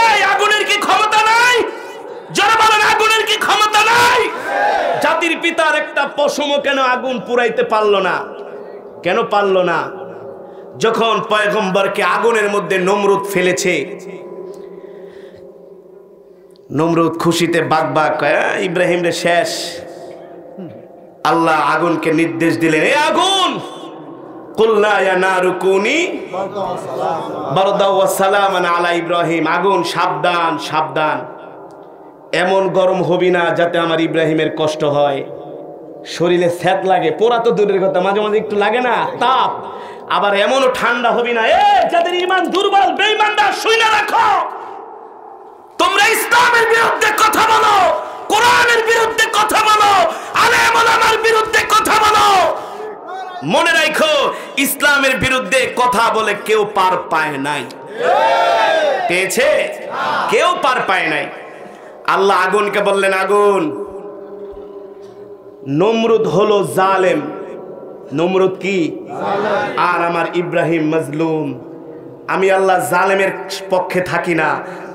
এই আগুনের কি ক্ষমতা নাই? যারা বলেন আগুনের কি ক্ষমতা নাই? জাতির পিতার একটা পশমও কেন আগুন পুড়াইতে পারলো না? কেন পারলো না? যখন পয়গম্বরকে আগুনের মধ্যে নমরুদ ফেলেছে, নমরুদ খুশিতে বাগবাগ কয়, ইব্রাহিম রে শেষ। আল্লাহ আগুনকে নির্দেশ দিলেন, এ আগুন, কুল্লা ইয়া নারু কুনি বারদাও ওয়া সালামান আলা ইব্রাহিম, আগুন সাবধান, সাবধান, এমন গরম হবি না যাতে আমার ইব্রাহিমের কষ্ট হয়। শরীরে স্যাঁত লাগে, পোড়া তো দূরের কথা, মাঝে মাঝে একটু লাগে না তাপ। আবার এমনও ঠান্ডা হবি না, যাদের ঈমান দুর্বল, বেঈমানরা, শুনে রাখো, তোমরা ইসলামের বিরুদ্ধে কথা বলো, কোরআনের বিরুদ্ধে কথা বলো, আলেম ওলামার বিরুদ্ধে কথা বলো, মনে রাখো ইসলামের বিরুদ্ধে কথা বলে কেউ পার পায় নাই। পেয়েছে? কেউ পার পায় নাই। আল্লাহ আগুনকে বললেন, আগুন, নমরুদ হলো জালেম। নমরুদ কি? আর আমার ইব্রাহিম মজলুম। আমি আল্লাহ জালেমের পক্ষে থাকি না,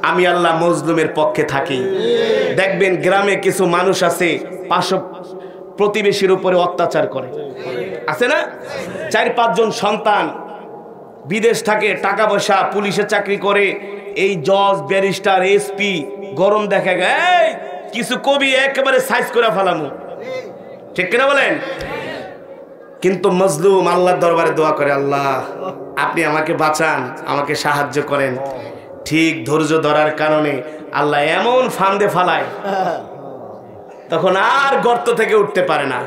আমি আল্লাহ মজলুমের পক্ষে থাকি। দেখবেন গ্রামে কিছু মানুষ আছে পার্শ্ব প্রতিবেশীর উপরে অত্যাচার করে, আছে না? 4-5 জন সন্তান বিদেশ থাকে, টাকা পয়সা, পুলিশে চাকরি করে, এই জজ ব্যারিস্টার এসপি গরম দেখা গায় কিছু কবি একেবারে সাইজ করে ফেলামু, ঠিক কিনা বলেন? কিন্তু মজলুম আল্লাহর দরবারে দোয়া করে, আল্লাহ আপনি আমাকে বাঁচান, আমাকে সাহায্য করেন। ঠিক ধৈর্য ধরার কারণে আল্লাহ এমন ফান্দে ফালায়, তখন আর গর্ত থেকে উঠতে পারে না।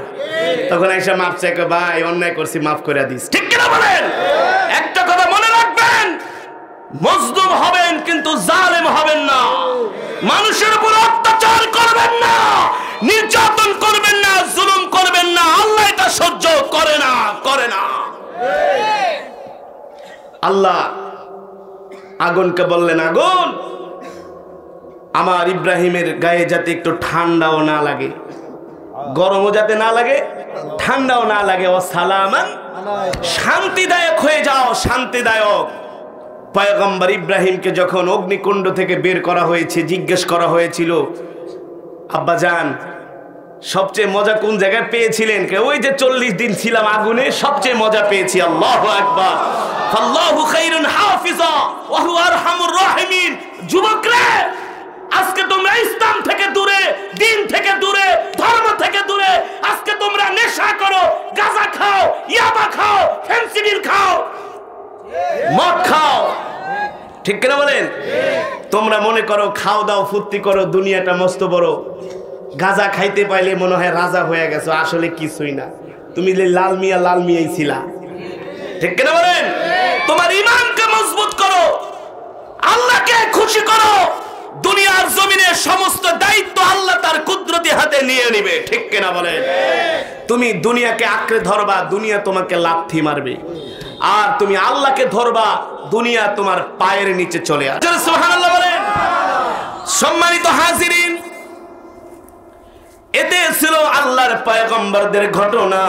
তখন এসে মাপ চাই, ভাই অন্যায় করছি, মাফ করে দিস, ঠিক কিনা বলেন? একটা কথা মনে রাখবেন, মজলুম হবেন কিন্তু জালেম হবেন না। মানুষের উপর অত্যাচার করবেন না, নির্যাতন করবেন না, জুলুম করবেন না। আল্লাহ এটা সহ্য করে না, করে না। আল্লাহ আগুনকে বললেন, আগুন আমার ইব্রাহিমের গায়ে যাতে একটু ঠান্ডাও না লাগে, গরমও যাতে না লাগে, ঠান্ডাও না লাগে, ও সালামান, শান্তিদায়ক হয়ে যাও, শান্তিদায়ক। পয়গম্বর ইব্রাহিমকে যখন অগ্নিকুণ্ড থেকে বের করা হয়েছে, জিজ্ঞেস করা হয়েছিল, আব্বাজান সবচেয়ে মজা কোন জায়গায় পেয়েছিলেন? ওই যে 40 দিন ছিলাম আগুনে, সবচেয়ে মজা পেয়েছি। আল্লাহু আকবার, আল্লাহু খায়রুন হাফিজা ওয়া হুয়া আরহামুর রাহিমিন। যুবকরা, আজকে তোমরা ইসলাম থেকে দূরে, দিন থেকে দূরে, ধর্ম থেকে দূরে। আজকে তোমরা নেশা করো, গাঁজা খাও, ইয়াবা খাও, ফেন্সিডিল খাও, মদ খাও, ঠিক কিনা বলেন? তোমরা মনে করো খাও দাও ফুর্তি করো, দুনিয়াটা মস্ত বড়। গাঁজা খাইতে পাইলে মনে হয় রাজা হয়ে গেছো, আসলে কিছুই না। তুমি লাল মিয়াই ছিলা, ঠিক কিনা বলেন? তোমার ঈমানকে মজবুত করো, আল্লাহকে খুশি করো। দুনিয়ার জমিনে সমস্ত দায়িত্ব আল্লাহ তার কুদরতি হাতে নিয়ে নিবে, ঠিক কিনা বলেন? তুমি দুনিয়াকে আঁকড়ে ধরবা, দুনিয়া তোমাকে লাথি মারবে। আর তুমি আল্লাহকে ধরবা, দুনিয়া তোমার পায়ের নিচে চলে আসবে। সুবহানাল্লাহ বলেন। সম্মানিত হাজিরিন, এতে ছিল আল্লাহর পয়গম্বরদের ঘটনা।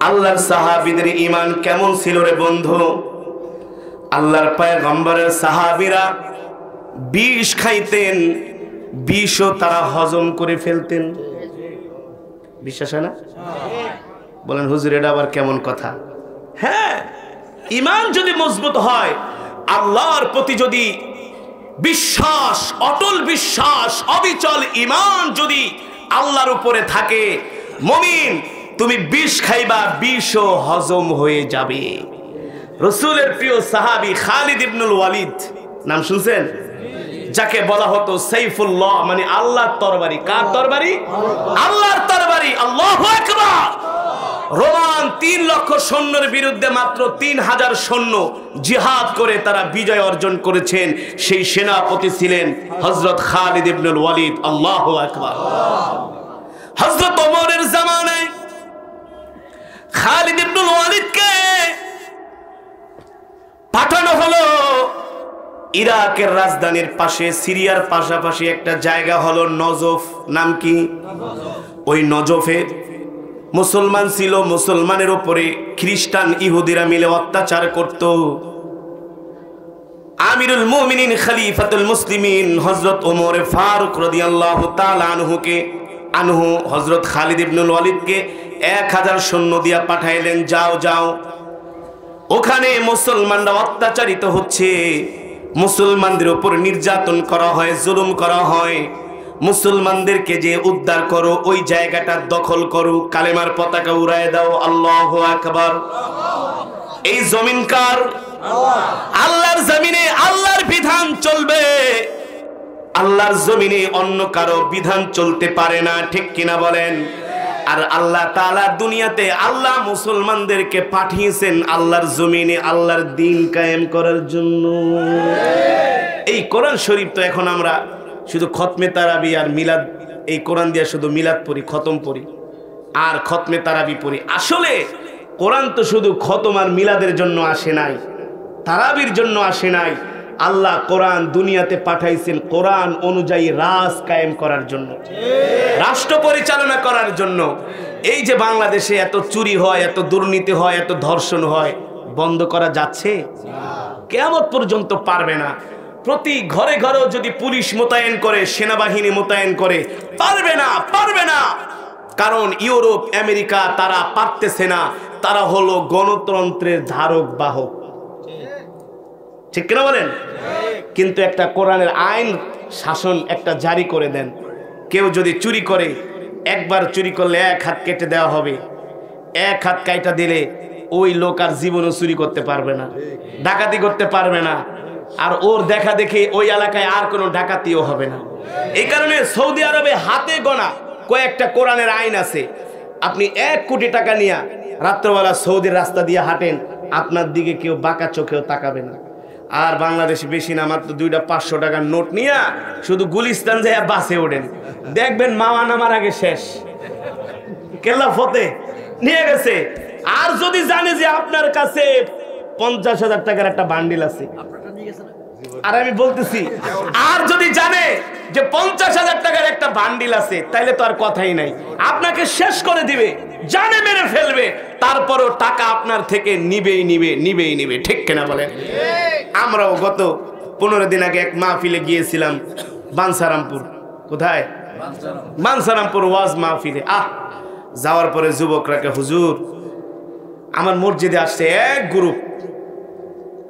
আল্লাহর সাহাবীদের ঈমান কেমন ছিল রে বন্ধু? আল্লাহর পয়গম্বরের সাহাবীরা বিষ খাইতেন, বিষও তারা হজম করে ফেলতেন। বিশ্বাস হয় না? বলেন হুজুর এটা আবার কেমন কথা? হ্যাঁ, ঈমান যদি মজবুত হয়, আল্লাহর প্রতি যদি বিশ্বাস, অটল বিশ্বাস, অবিচল ঈমান যদি আল্লাহর উপরে থাকে, মুমিন তুমি বিষ খাইবা, বিষও হজম হয়ে যাবে। রাসূলের প্রিয় সাহাবী খালিদ ইবনুল ওয়ালিদ, নাম শুনছেন? যাকে বলা হতো সাইফুল্লাহ, মানে আল্লাহর তরবারি। কার তরবারি? আল্লাহর তরবারি। আল্লাহু আকবার। রোমান 3 লক্ষ সৈন্যের বিরুদ্ধে মাত্র 3000 সৈন্য জিহাদ করে তারা বিজয় অর্জন করেছেন। সেই সেনাপতি ছিলেন হযরত খালিদ ইবনুল ওয়ালিদ। আল্লাহু আকবার। হযরত ওমরের জামানায় খালিদ ইবনুল ওয়ালিদকে পাঠানো হলো ইরাকের রাজধানীর পাশে, সিরিয়ার পাশাপাশি একটা জায়গা হলো নজফ। নাম কি? ওই নজফে মুসলমান ছিল, মুসলমানের উপরে খ্রিস্টান ইহুদিরা মিলে অত্যাচার করত। আমিরুল মুমিনিন খলিফাতুল মুসলিমিন হযরত ওমর ফারুক রাদিয়াল্লাহু তাআলা আনহু হযরত খালিদ ইবনুল ওয়ালিদকে 1000 সৈন্য দিয়া পাঠাইলেন, যাও যাও, ওখানে মুসলমানরা অত্যাচারিত হচ্ছে, মুসলমানদের উপর নির্যাতন করা হয়, জুলুম করা হয়। মুসলমানদেরকে যে উদ্ধার করো, ওই জায়গাটা দখল করো, কালেমার পতাকা উড়ায় দাও। আল্লাহু আকবার। এই জমিন কার? আল্লাহর জমিনে আল্লাহর বিধান চলবে, আল্লাহর জমিনে অন্য কারো বিধান চলতে পারে না, ঠিক কিনা বলেন? আর আল্লাহ তাআলা দুনিয়াতে আল্লাহ মুসলমানদেরকে পাঠিয়েছেন আল্লাহর জমিনে আল্লাহর দ্বীন কায়েম করার জন্য। এই কোরআন শরীফ তো এখন আমরা শুধু খতমে তারাবি আর মিলাদ, এই কোরআন দিয়ে শুধু মিলাদ পড়ি, খতম পড়ি আর খতমে তারাবি পড়ি। আসলে কোরআন তো শুধু খতম আর মিলাদের জন্য আসে নাই, তারাবির জন্য আসে নাই। আল্লাহ কোরআন দুনিয়াতে পাঠাইছেন কোরআন অনুযায়ী রাজ কায়েম করার জন্য, রাষ্ট্র পরিচালনা করার জন্য। এই যে বাংলাদেশে এত চুরি হয়, এত দুর্নীতি হয়, এত ধর্ষণ হয়, বন্ধ করা যাচ্ছে? কিয়ামত পর্যন্ত পারবে না। প্রতি ঘরে ঘরেও যদি পুলিশ মোতায়েন করে, সেনাবাহিনী মোতায়েন করে, পারবে না, পারবে না। কারণ ইউরোপ, আমেরিকা তারা পারতেছে না, তারা হলো গণতন্ত্রের ধারক বাহক। ঠিক কিনা বলেন? কিন্তু একটা কোরআনের আইন শাসন একটা জারি করে দেন, কেউ যদি চুরি করে, একবার চুরি করলে 1 হাত কেটে দেওয়া হবে। 1 হাত কাইটা দিলে ওই লোক আর জীবনও চুরি করতে পারবে না, ডাকাতি করতে পারবে না, আর ওর দেখা দেখে ওই এলাকায় আর কোনো ডাকাতিও হবে না। এই কারণে সৌদি আরবে হাতে গোনা কয়েকটা কোরআনের আইন আছে। আপনি 1 কোটি টাকা নিয়ে রাত্রবেলা সৌদির রাস্তা দিয়ে হাঁটেন, আপনার দিকে কেউ বাঁকা চোখেও তাকাবে না। আর বাংলাদেশে বেশি না, মাত্র 2টা 500 টাকার নোট নিয়ে শুধু গুলিস্তান যায় বাসে ওঠেন, দেখবেন মামা নামার আগে শেষ, কেল্লা ফতে নিয়ে গেছে। আর যদি জানে যে আপনার কাছে 50,000 টাকার একটা বান্ডিল আছে, আর আমি বলতেছি, আর যদি জানে যে 50,000 টাকার একটা বান্ডিল আছে, তাইলে তো আর কথাই নাই, আপনাকে শেষ করে দিবে, জানে মেরে ফেলবে, তারপরও টাকা আপনার থেকে নিবেই নিবে, নিবেই নিবে। ঠিক কিনা বলেন? আমরাও গত 15 দিন আগে এক মাহফিলে গিয়েছিলাম বাঞ্ছারামপুর। কোথায়? বাঞ্ছারামপুর ওয়াজ মাহফিলে। যাওয়ার পরে যুবকরাকে, হুজুর আমার মসজিদে আসছে এক গ্রুপ,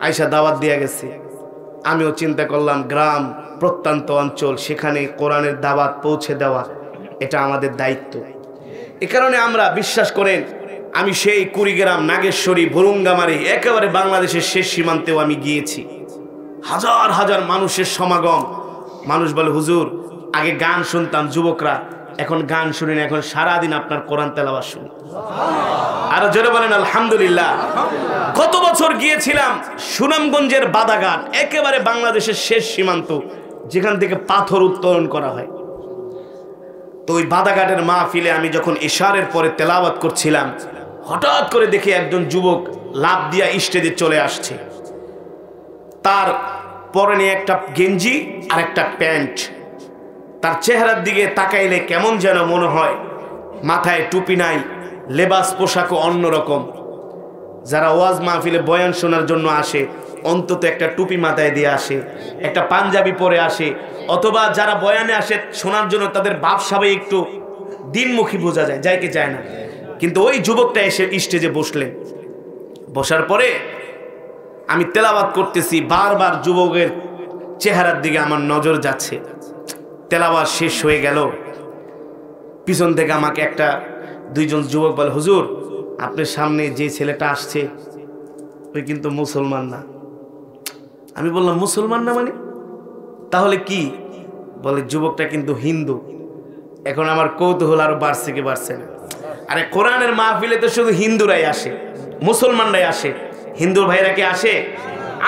আয়সা দাওয়াত দিয়ে গেছে। আমিও চিন্তা করলাম, গ্রাম প্রত্যন্ত অঞ্চল, সেখানে কোরআনের দাওয়াত পৌঁছে দেওয়া এটা আমাদের দায়িত্ব। এ কারণে আমরা, বিশ্বাস করেন, আমি সেই কুড়িগ্রাম, নাগেশ্বরী, ভুরুঙ্গামারি, একেবারে বাংলাদেশের শেষ সীমান্তেও আমি গিয়েছি। হাজার হাজার মানুষের সমাগম। মানুষ বলে, হুজুর আগে গান শুনতাম যুবকরা, এখন গান শুনি না, এখন সারাদিন আপনার কোরআন তেলাওয়াত শুনি। আরো জোরে বলেন আলহামদুলিল্লাহ। গত বছর গিয়েছিলাম সুনামগঞ্জের বাদাঘাট, একেবারে বাংলাদেশের শেষ সীমান্ত, যেখান থেকে পাথর উত্তোলন করা হয়। তো ওই বাদাঘাটের মাহফিলে আমি যখন ইশারের পরে তেলাওয়াত করছিলাম, হঠাৎ করে দেখি একজন যুবক লাফ দিয়া স্টেজে চলে আসছে। তার পরনে একটা গেঞ্জি আর একটা প্যান্ট। তার চেহারার দিকে তাকাইলে কেমন যেন মনে হয়, মাথায় টুপি নাই, লেবাস পোশাকও অন্যরকম। যারা ওয়াজ মাহফিলে বয়ান শোনার জন্য আসে, অন্তত একটা টুপি মাথায় দিয়ে আসে, একটা পাঞ্জাবি পরে আসে, অথবা যারা বয়ানে আসে শোনার জন্য তাদের ভাবসাবে একটু দিনমুখী বোঝা যায়, যায় কি যায় না। কিন্তু ওই যুবকটা এসে স্টেজে বসলেন। বসার পরে আমি তেলাওয়াত করতেছি, বারবার যুবকের চেহারার দিকে আমার নজর যাচ্ছে। তেলাওয়াত শেষ হয়ে গেল, পিছন থেকে আমাকে দুইজন যুবক বলে, হুজুর আপনার সামনে যে ছেলেটা আসছে ওই কিন্তু মুসলমান না। আমি বললাম, মুসলমান না মানে? তাহলে কি? বলে, যুবকটা কিন্তু হিন্দু। এখন আমার কৌতূহল আরো বাড়ছে কি বাড়ছে না। আরে কোরআনের মাহফিলে তো শুধু হিন্দুরাই আসে, মুসলমানরাই আসে, হিন্দুর ভাইরা কি আসে?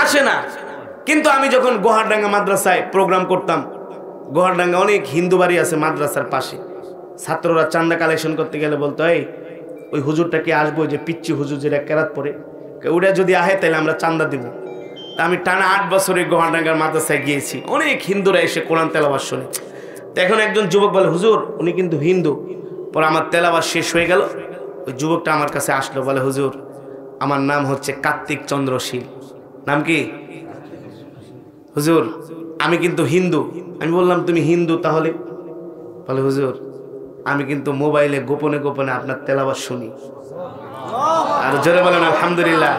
আসে না। কিন্তু আমি যখন গোহারডাঙ্গা মাদ্রাসায় প্রোগ্রাম করতাম, গোহারডাঙ্গা অনেক হিন্দু বাড়ি আছে মাদ্রাসার পাশে, ছাত্ররা চান্দা কালেকশন করতে গেলে বলতো, এই ওই হুজুরটা কি আসবো, যে পিচ্ছি হুজুর যেটা কেরাত পরে, ওটা যদি আহে তাহলে আমরা চান্দা দিব। তা আমি টানা 8 বছরে গোহারডাঙ্গার মাদ্রাসায় গিয়েছি, অনেক হিন্দুরা এসে কোরআন তেলাওয়াত শুনে। তো এখন একজন যুবক বলে, হুজুর উনি কিন্তু হিন্দু। পরে আমার তেলাওয়াত শেষ হয়ে গেল, ওই যুবকটা আমার কাছে আসলো, বলে, হুজুর আমার নাম হচ্ছে কার্তিক চন্দ্র শীল। নাম কি? হুজুর আমি কিন্তু হিন্দু। আমি বললাম, তুমি হিন্দু তাহলে? বলে, হুজুর আমি কিন্তু মোবাইলে গোপনে গোপনে আপনার তেলাওয়াত শুনি। আর জোরে বলেন আলহামদুলিল্লাহ।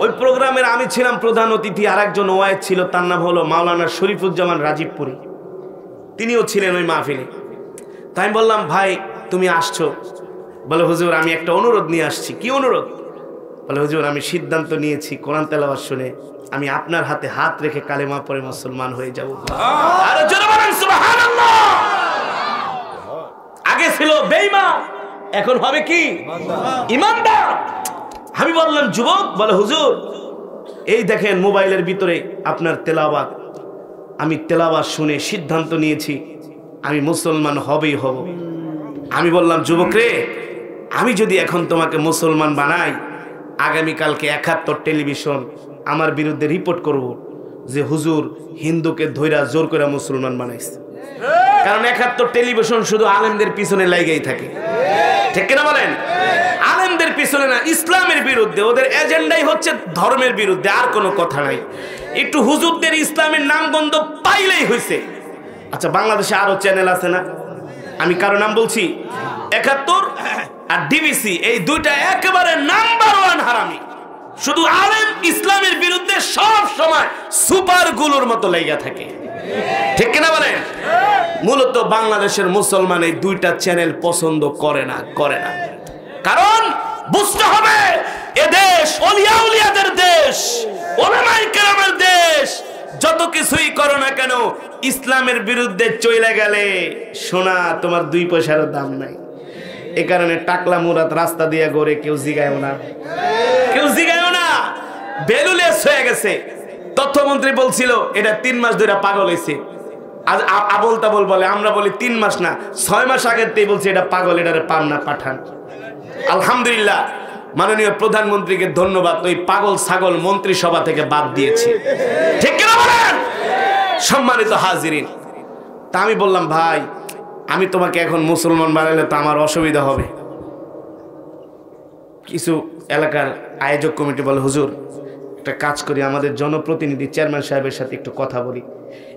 ওই প্রোগ্রামের আমি ছিলাম প্রধান অতিথি, আর একজন ওয়াইজ ছিল, তার নাম হলো মাওলানা শরীফুজ্জামান রাজীবপুরী, তিনিও ছিলেন ওই মাহফিলে। তাই আমি বললাম, ভাই তুমি আসছো? বলে, হুজুর আমি একটা অনুরোধ নিয়ে আসছি। কি অনুরোধ? বলে, হুজুর আমি সিদ্ধান্ত নিয়েছি কোরআন তেলাওয়াত শুনে আমি আপনার হাতে হাত রেখে কালেমা পড়ে মুসলমান হয়ে যাব। আর জোরে বলেন সুবহানাল্লাহ। আগে ছিল বেঈমান, এখন হবে কি? ইমানদার। আমি বললাম, যুবক? বলে, হুজুর এই দেখেন মোবাইলের ভিতরে আপনার তেলাওয়াত, আমি তেলাওয়াত শুনে সিদ্ধান্ত নিয়েছি আমি মুসলমান হবেই হব। আমি বললাম, যুবক রে, আমি যদি এখন তোমাকে মুসলমান বানাই, আগামীকালকে 71 টেলিভিশন আমার বিরুদ্ধে রিপোর্ট করব যে হুজুর হিন্দুকে ধইরা জোর করে মুসলমান বানাইছে। কারণ 71 টেলিভিশন শুধু আলেমদের পিছনে লাগাই থাকে। ঠিক কিনা বলেন? আলেমদের পিছনে না, ইসলামের বিরুদ্ধে, ওদের এজেন্ডাই হচ্ছে ধর্মের বিরুদ্ধে, আর কোনো কথা নাই। একটু হুজুরদের ইসলামের নামগন্ধ পাইলেই হয়েছে। আচ্ছা, বাংলাদেশে আরো চ্যানেল আছে না, আমি কারো নাম বলছি, 71 আর ডিবিসি, এই দুইটা একেবারে নাম্বার 1 হারামি। শুধু আলেম ইসলামের বিরুদ্ধে সব সময় সুপার গুলোর মতো লেগে থাকে, ঠিক কিনা বলেন? মূলত বাংলাদেশের মুসলমান এই দুইটা চ্যানেল পছন্দ করে না। কারণ বুঝতে হবে, এদেশ ওলিয়া উলিয়াদের দেশ, ওলামায়ে কেরামের দেশ। যত কিছুই করো না কেন, ইসলামের বিরুদ্ধে চলে গেলে সোনা তোমার 2 পয়সারও দাম নাই। এ কারণে টাকলা মুরাদ রাস্তা দিয়ে গড়ে কেউ জিগায়ও না। বেলুলেস হয়ে গেছে। তথ্যমন্ত্রী বলছিল এটা 3 মাস ধরে পাগল হয়েছে। আজ আবল তাবল বলে, আমরা বলি 3 মাস না 6 মাস আগের থেকে বলছে এটা পাগল, এটারে পাবনা পাঠান। আলহামদুলিল্লাহ, মাননীয় প্রধানমন্ত্রীকে ধন্যবাদ, ওই পাগল ছাগল মন্ত্রিসভা থেকে বাদ দিয়েছে, ঠিক কিনা বলেন? সম্মানিত হাজিরিন, তা আমি বললাম, ভাই আমি তোমাকে এখন মুসলমান বানালে তো আমার অসুবিধা হবে। কিছু এলাকার আয়োজক কমিটি বলে, হুজুর একটা কাজ করি, আমাদের জনপ্রতিনিধি চেয়ারম্যান সাহেবের সাথে একটু কথা বলি।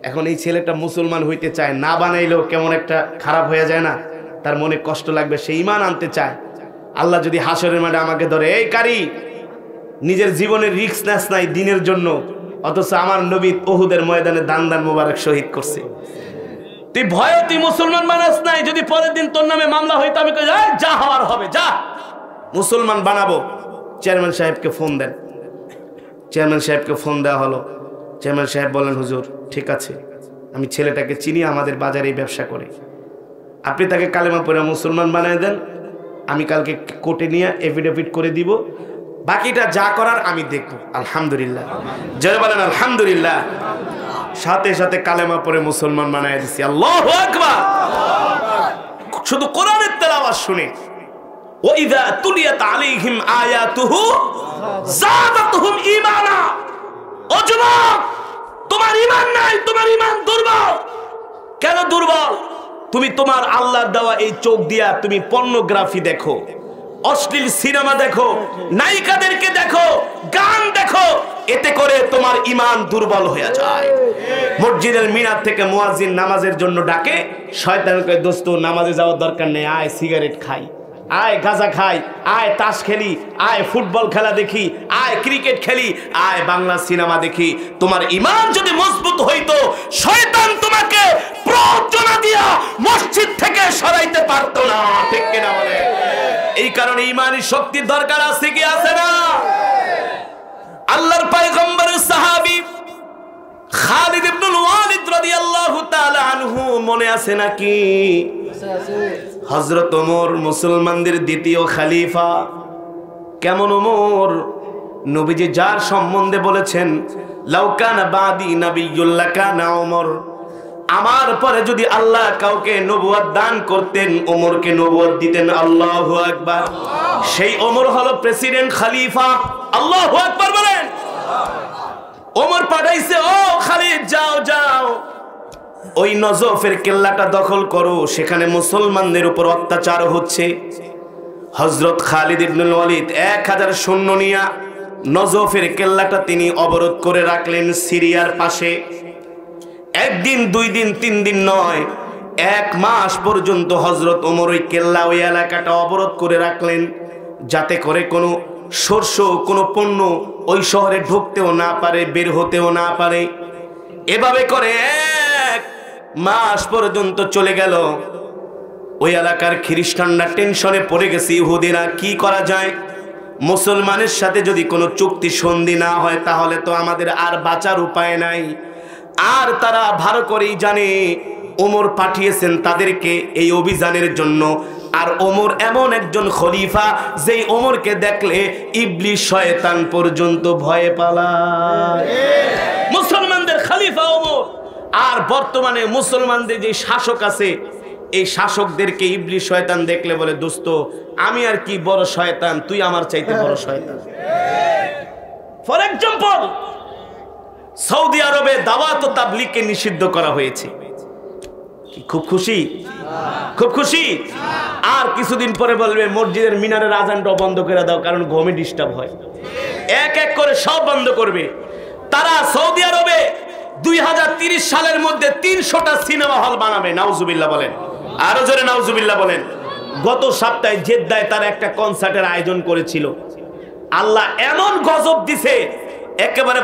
এখন এই ছেলেটা মুসলমান হইতে চায়, না বানাইলেও কেমন একটা খারাপ হয়ে যায় না, তার মনে কষ্ট লাগবে, সে ঈমান আনতে চায়। আল্লাহ যদি হাসরের মাঠে আমাকে ধরে, এই কারি নিজের জীবনের রিস্ক নেস নাই দিনের জন্য, অথচ আমার নবী উহুদের ময়দানে দান মোবারক শহীদ করছে, তুই ভয়ে তুই মুসলমান বানাস নাই। যদি পরের দিন তোর নামে মামলা হইতো, আমি কই যা হওয়ার হবে, যা মুসলমান বানাবো। চেয়ারম্যান সাহেবকে ফোন দেন। চেয়ারম্যান সাহেবকে ফোন দেওয়া হলো। চেয়ারম্যান সাহেব বলেন, হুজুর ঠিক আছে, আমি ছেলেটাকে চিনি, আমাদের বাজারে ব্যবসা করে, আপনি তাকে কালেমা পড়ে মুসলমান বানিয়ে দেন, আমি কালকে কোর্টে নিয়ে এফিডেভিট করে দিব, বাকিটা যা করার আমি দেখব। আলহামদুলিল্লাহ, জয় বলেন আলহামদুলিল্লাহ। সাথে সাথে কালেমা পড়ে মুসলমান বানিয়ে দিছি। আল্লাহু আকবার। শুধু কোরআনের তেলাওয়াত শুনে, ওয়াইযা তুলিয়াত আলাইহিম আয়াতুহু যাদাতুহুম ঈমানা। ও যুবক, তোমার ঈমান নাই, তোমার ঈমান দুর্বল। কেন দুর্বল? তুমি তোমার আল্লাহর দেওয়া এই চোখ দিয়া তুমি পর্নোগ্রাফি দেখো, অশ্লীল সিনেমা দেখো, নায়িকাদেরকে দেখো, গান দেখো, এতে করে তোমার ঈমান দুর্বল হয়ে যায়। মসজিদের মিনার থেকে মুয়াজ্জিন নামাজের জন্য ডাকে, শয়তান কয়, দোস্ত নামাজে যাওয়ার দরকার নেই, আয় সিগারেট খাই, আয় গাঁজা খাই, আয় তাস খেলি, আয় ফুটবল খেলা দেখি, আয় ক্রিকেট খেলি, আয় বাংলা সিনেমা দেখি। তোমার ঈমান যদি মজবুত হইতো, শয়তান তোমাকে প্ররোচনা দিয়া মসজিদ থেকে সরাইতে পারতো না, ঠিক কিনা বলে? এই কারণে ঈমানি শক্তির দরকার আছে কি আছে না? আল্লাহর পয়গম্বরের সাহাবী খালিদ ইবনুল ওয়ালিদ রাদিয়াল্লাহু তাআলা আনহু মনে আছে নাকি? হযরত ওমর মুসলমানদের দ্বিতীয় খলিফা। কেমন ওমর? নবীজি যার সম্বন্ধে বলেছেন, লাউ কানা বাদি নাবিয়্যুল লাকানা ওমর, আমার পরে যদি আল্লাহ কাউকে নবুয়ত দান করতেন, ওমরকে নবুয়ত দিতেন। আল্লাহু আকবার। সেই ওমর হলো প্রেসিডেন্ট, খলিফা। আল্লাহু আকবার বলেন। ওমর পাঠাইছে, ও খালিদ যাও যাও, ওই নজফের কেল্লাটা দখল করো, সেখানে মুসলমানদের উপর অত্যাচার হচ্ছে। হযরত খালিদ ইবনুল ওয়ালিদ 1000 সৈন্য নিয়ে নজফের কেল্লাটা তিনি অবরোধ করে রাখলেন সিরিয়ার পাশে। 1 দিন 2 দিন 3 দিন নয়, 1 মাস পর্যন্ত হযরত ওমর ওই কেল্লা, ওই এলাকাটা অবরোধ করে রাখলেন, যাতে করে কোনো শস্য, কোনো পণ্য ওই শহরে ঢুকতেও না পারে, বের হতেও না পারে। এভাবে করে 1 মাস পর্যন্ত চলে গেল। ওই এলাকার খ্রিস্টানরা টেনশনে পড়ে গেছে, ইহুদিরা কি করা যায়, মুসলমানের সাথে যদি কোনো চুক্তি সন্ধি না হয় তাহলে তো আমাদের আর বাঁচার উপায় নাই। আর তারা ভালো করেই জানে ওমর পাঠিয়েছেন তাদেরকে এই অভিযানের জন্য। আর ওমর এমন একজন খলিফা, যেই ওমরকে দেখলে ইবলিস শয়তান পর্যন্ত ভয়ে পালায়। মুসলমানদের খলিফা ওমর। আর বর্তমানে মুসলমানদের যে শাসক আছে, এই শাসকদেরকে ইবলিস শয়তান দেখলে বলে, দোস্ত আমি আর কি বড় শয়তান, তুই আমার চাইতে বড় শয়তান। ফর এক্সাম্পল, সৌদি আরবে দাওয়াত ও তাবলীগকে নিষিদ্ধ করা হয়েছে। খুব খুশি? খুব খুশি? আর আর কিছুদিন পরে বলবে মসজিদের মিনারের আজানটা বন্ধ করে দাও, কারণ ঘুমে ডিস্টার্ব হয়। এক এক করে সব বন্ধ করবে। তারা সৌদি আরবে 2030 সালের মধ্যে 300টা সিনেমা হল বানাবে। নাউজুবিল্লাহ বলেন, আরো জোরে নাউজুবিল্লাহ বলেন। গত সপ্তাহে জেদ্দায় তারা একটা কনসার্টের আয়োজন করেছিল। আল্লাহ এমন গজব দিছে, একেবারে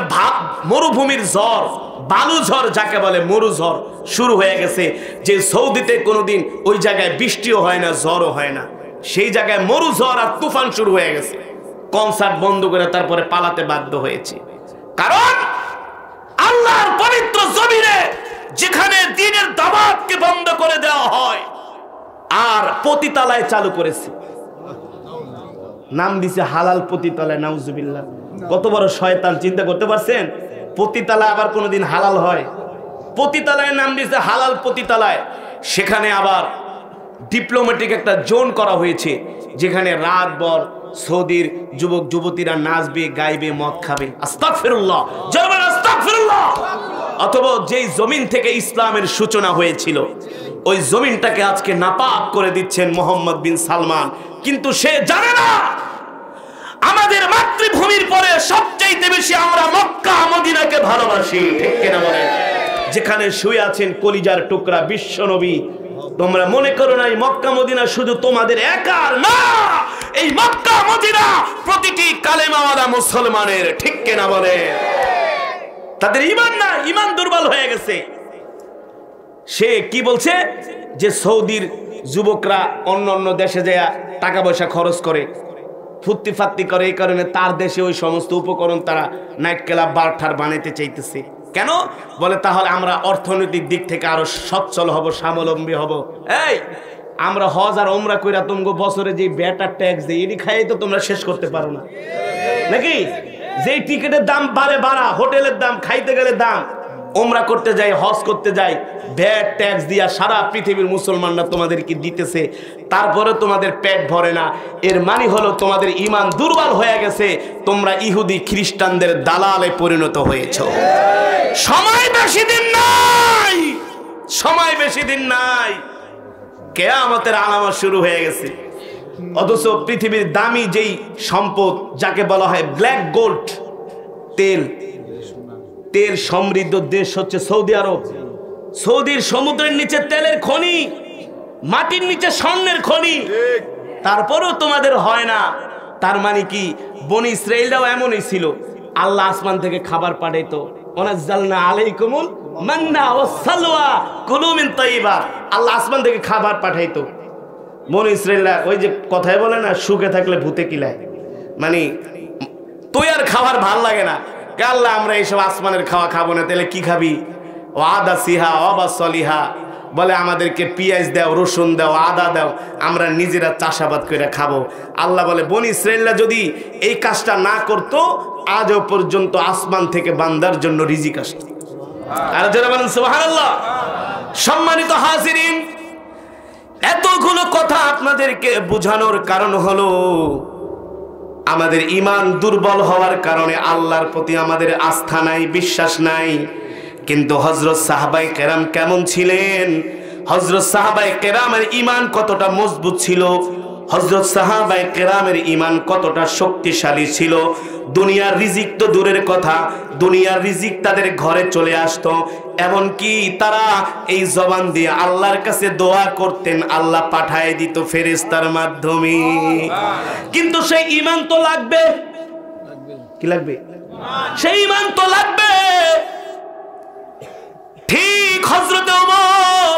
মরুভূমির ঝড়, বালু ঝড় যাকে বলে, মরু ঝড় শুরু হয়ে গেছে। যে সৌদিতে কোনোদিন ওই জায়গায় বৃষ্টিও হয় না, ঝড়ও হয় না, সেই জায়গায় মরু ঝড় আর তুফান শুরু হয়ে গেছে। কনসার্ট বন্ধ করে তারপরে পালাতে বাধ্য হয়েছে। কারণ আল্লাহর পবিত্র জমিনে যেখানে দ্বীনের দাওয়াতকে বন্ধ করে দেওয়া হয়, আর পতিতালয় চালু করেছে, নাম দিছে হালাল পতিতালয়। নাউজুবিল্লাহ, কত বড় শয়তান চিন্তা করতে পারছেন? পতিতালয় আবার কোনোদিন হালাল হয়? পতিতালয়ের নাম দিছে হালাল পতিতালয়। সেখানে আবার ডিপ্লোম্যাটিক একটা জোন করা হয়েছে, যেখানে রাতভর সৌদির যুবক যুবতীরা নাচবে, গাইবে, মদ খাবে। আস্তাগফিরুল্লাহ, জোরে আস্তাগফিরুল্লাহ। অথবা যেই জমিন থেকে ইসলামের সূচনা হয়েছিল, ওই জমিনটাকে আজকে নাপাক করে দিচ্ছেন মোহাম্মদ বিন সালমান। কিন্তু সে জানে না আমাদের মাতৃভূমির পরে সবচাইতে বেশি আমরা মক্কা মদিনাকে ভালোবাসি। ঠিক কিনা বলেন? যেখানে শুয়ে আছেন কলিজার টুকরা বিশ্ব নবী। তোমরা মনে করো না এই মক্কা মদিনা শুধু তোমাদের একার, না, এই মক্কা মদিনা প্রতিটি কালেমাওয়ালা মুসলমানের। ঠিক কিনা বলে? তাদের ঈমান না, ঈমান দুর্বল হয়ে গেছে। সে কি বলছে যে সৌদির যুবকরা অন্য অন্য দেশে যায় টাকা পয়সা খরচ করে, ফুর্তি ফাত্তি করে, এই কারণে তার দেশে ওই সমস্ত উপকরণ তারা নাইট ক্লাব, বার ঠার বানাইতে চাইতেছে। কেন বলে? তাহলে আমরা অর্থনৈতিক দিক থেকে আরো সচ্ছল হব, স্বাবলম্বী হব। এই আমরা হজ আর ওমরা কইরা তোমগো বছরে যে বেটার ট্যাক্স দেই, এটি খাইয়ে তো তোমরা শেষ করতে পারো না নাকি? যেই টিকিটের দাম বাড়া, হোটেলের দাম, খাইতে গেলে দাম, ওমরা করতে যাই, হজ করতে যাই, ভ্যাট ট্যাক্স দিয়া সারা পৃথিবীর মুসলমানরা তোমাদেরকে দিতেছে, তারপরে তোমাদের পেট ভরে না। এর মানে হলো তোমাদের ঈমান দুর্বল হয়ে গেছে, তোমরা ইহুদি খ্রিস্টানদের দালালে পরিণত হয়েছো। সময় বেশি দিন নাই, সময় বেশি দিন নাই, কিয়ামতের আলামত শুরু হয়ে গেছে। অথচ পৃথিবীর দামি যেই সম্পদ যাকে বলা হয় ব্ল্যাক গোল্ড, তেল সমৃদ্ধ দেশ হচ্ছে সৌদি আরব। সৌদির সমুদ্রের নিচে তেলের খনি, মাটির নিচে স্বর্ণের খনি, তারপরেও তোমাদের হয় না। তার মানে কি? বনি ইসরাইলরাও এমনই ছিল। আল্লাহ আসমান থেকে খাবার পাঠাইতো, ওয়ানাজ্জালনা আলাইকুমুল মান্না ওয়াসসালওয়া কুলু মিন তাইয়্যিবাত। আল্লাহ আসমান থেকে খাবার পাঠাইতো। বনি ইসরাইলরা ওই যে কথায় বলে না, সুখে থাকলে ভূতে কিলায়, মানে তুই আর খাবার ভাল লাগে না, আল্লাহ আমরা এইসব আসমানের খাওয়া খাবো না, তাহলে কি খাবি? ও আদা সিহা অবা সলিহা, বলে আমাদেরকে পেঁয়াজ দাও, রসুন দাও, আদা দাও, আমরা নিজেরা চাষাবাদ করে খাবো। আল্লাহ বলে বনি ইসরাইলরা যদি এই কাজটা না করতো, আজও পর্যন্ত আসমান থেকে বান্দার জন্য রিজিক আসতো। আর যারা বলেন সুবহানাল্লাহ। সম্মানিত হাজিরিন, এতগুলো কথা আপনাদেরকে বোঝানোর কারণ হলো আমাদের ঈমান দুর্বল হওয়ার কারণে আল্লাহর প্রতি আমাদের আস্থা নাই, বিশ্বাস নাই। কিন্তু হযরত সাহাবায়ে কেরাম কেমন ছিলেন? হযরত সাহাবায়ে কেরামের ঈমান কতটা মজবুত ছিল, হযরত সাহাবায়ে কেরামের ঈমান কতটা শক্তিশালী ছিল। দুনিয়ার রিজিক তো দূরের কথা, দুনিয়ার রিজিক তাদের ঘরে চলে আসতো। এমনকি তারা এই জবান দিয়ে আল্লাহর কাছে দোয়া করতেন, আল্লাহ পাঠায় দিত ফেরেশতার মাধ্যমে। কিন্তু সেই ঈমান তো লাগবে, কি লাগবে? সেই ঈমান তো লাগবে। ঠিক হযরত ওমর,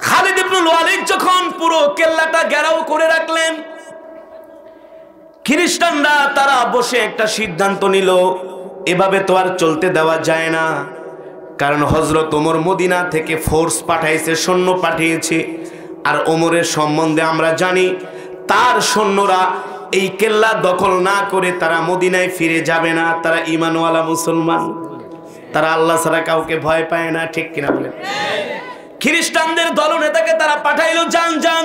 খালিদ ইবনুল ওয়ালিদ যখন পুরো কেল্লাটা ঘেরাও করে রাখলেন, খ্রিস্টানরা তারা বসে একটা সিদ্ধান্ত নিল, এভাবে তো আর চলতে দেওয়া যায় না। কারণ হযরত ওমর মদিনা থেকে ফোর্স পাঠাইছে, সৈন্য পাঠিয়েছে। আর ওমরের সম্বন্ধে আমরা জানি, তার সৈন্যরা এই কেল্লা দখল না করে তারা মদিনায় ফিরে যাবে না। তারা ঈমানওয়ালা মুসলমান, তারা আল্লাহ ছাড়া কাউকে ভয় পায় না। ঠিক কিনা বলেন? খ্রিস্টানদের দলনেতাকে তারা পাঠাইলো, যান যান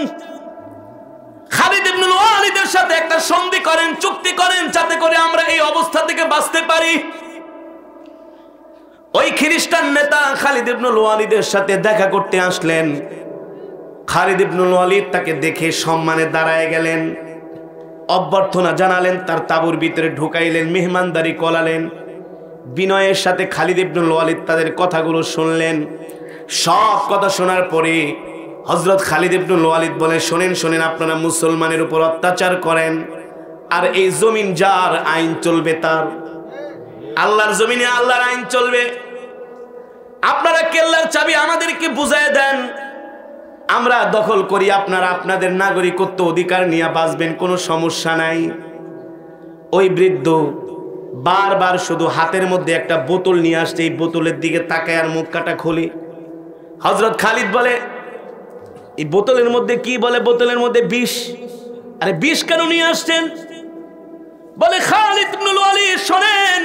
খালিদ ইবনুল ওয়ালিদের সাথে একটা সন্ধি করেন, চুক্তি করেন, যাতে করে আমরা এই অবস্থা থেকে বাঁচতে পারি। ওই খ্রিস্টান নেতা খালিদ ইবনুল ওয়ালিদের সাথে দেখা করতে আসলেন। খালিদ ইবনুল ওয়ালিদ তাকে দেখে সম্মানে দাঁড়ায় গেলেন, অভ্যর্থনা জানালেন, তার তাঁবুর ভিতরে ঢুকাইলেন, মেহমানদারি করালেন। বিনয়ের সাথে খালিদ ইবনুল ওয়ালিদ তাদের কথাগুলো শুনলেন। সব কথা শোনার পরে হযরত খালিদ ইবনুল ওয়ালিদ বলে, শোনেন শোনেন, আপনারা মুসলমানের উপর অত্যাচার করেন, আর এই জমিন যার, আইন চলবে তার। আল্লাহর জমিনে আল্লাহর আইন চলবে। আপনারা কেল্লার চাবি আমাদেরকে বুঝায় দেন, আমরা দখল করি, আপনারা আপনাদের নাগরিকত্ব অধিকার নিয়ে বাঁচবেন, কোনো সমস্যা নাই। ওই বৃদ্ধ বারবার শুধু হাতের মধ্যে একটা বোতল নিয়ে আসছে, এই বোতলের দিকে তাকায় আর মুখ কাটা খোলে। হযরত খালিদ বলে, এই বোতলের মধ্যে কি? বলে, বোতলের মধ্যে বিষ। আরে বিষ কেন নিয়ে আসছেন? বলে, খালিদ ইবনুল ওয়ালিদ শোনেন,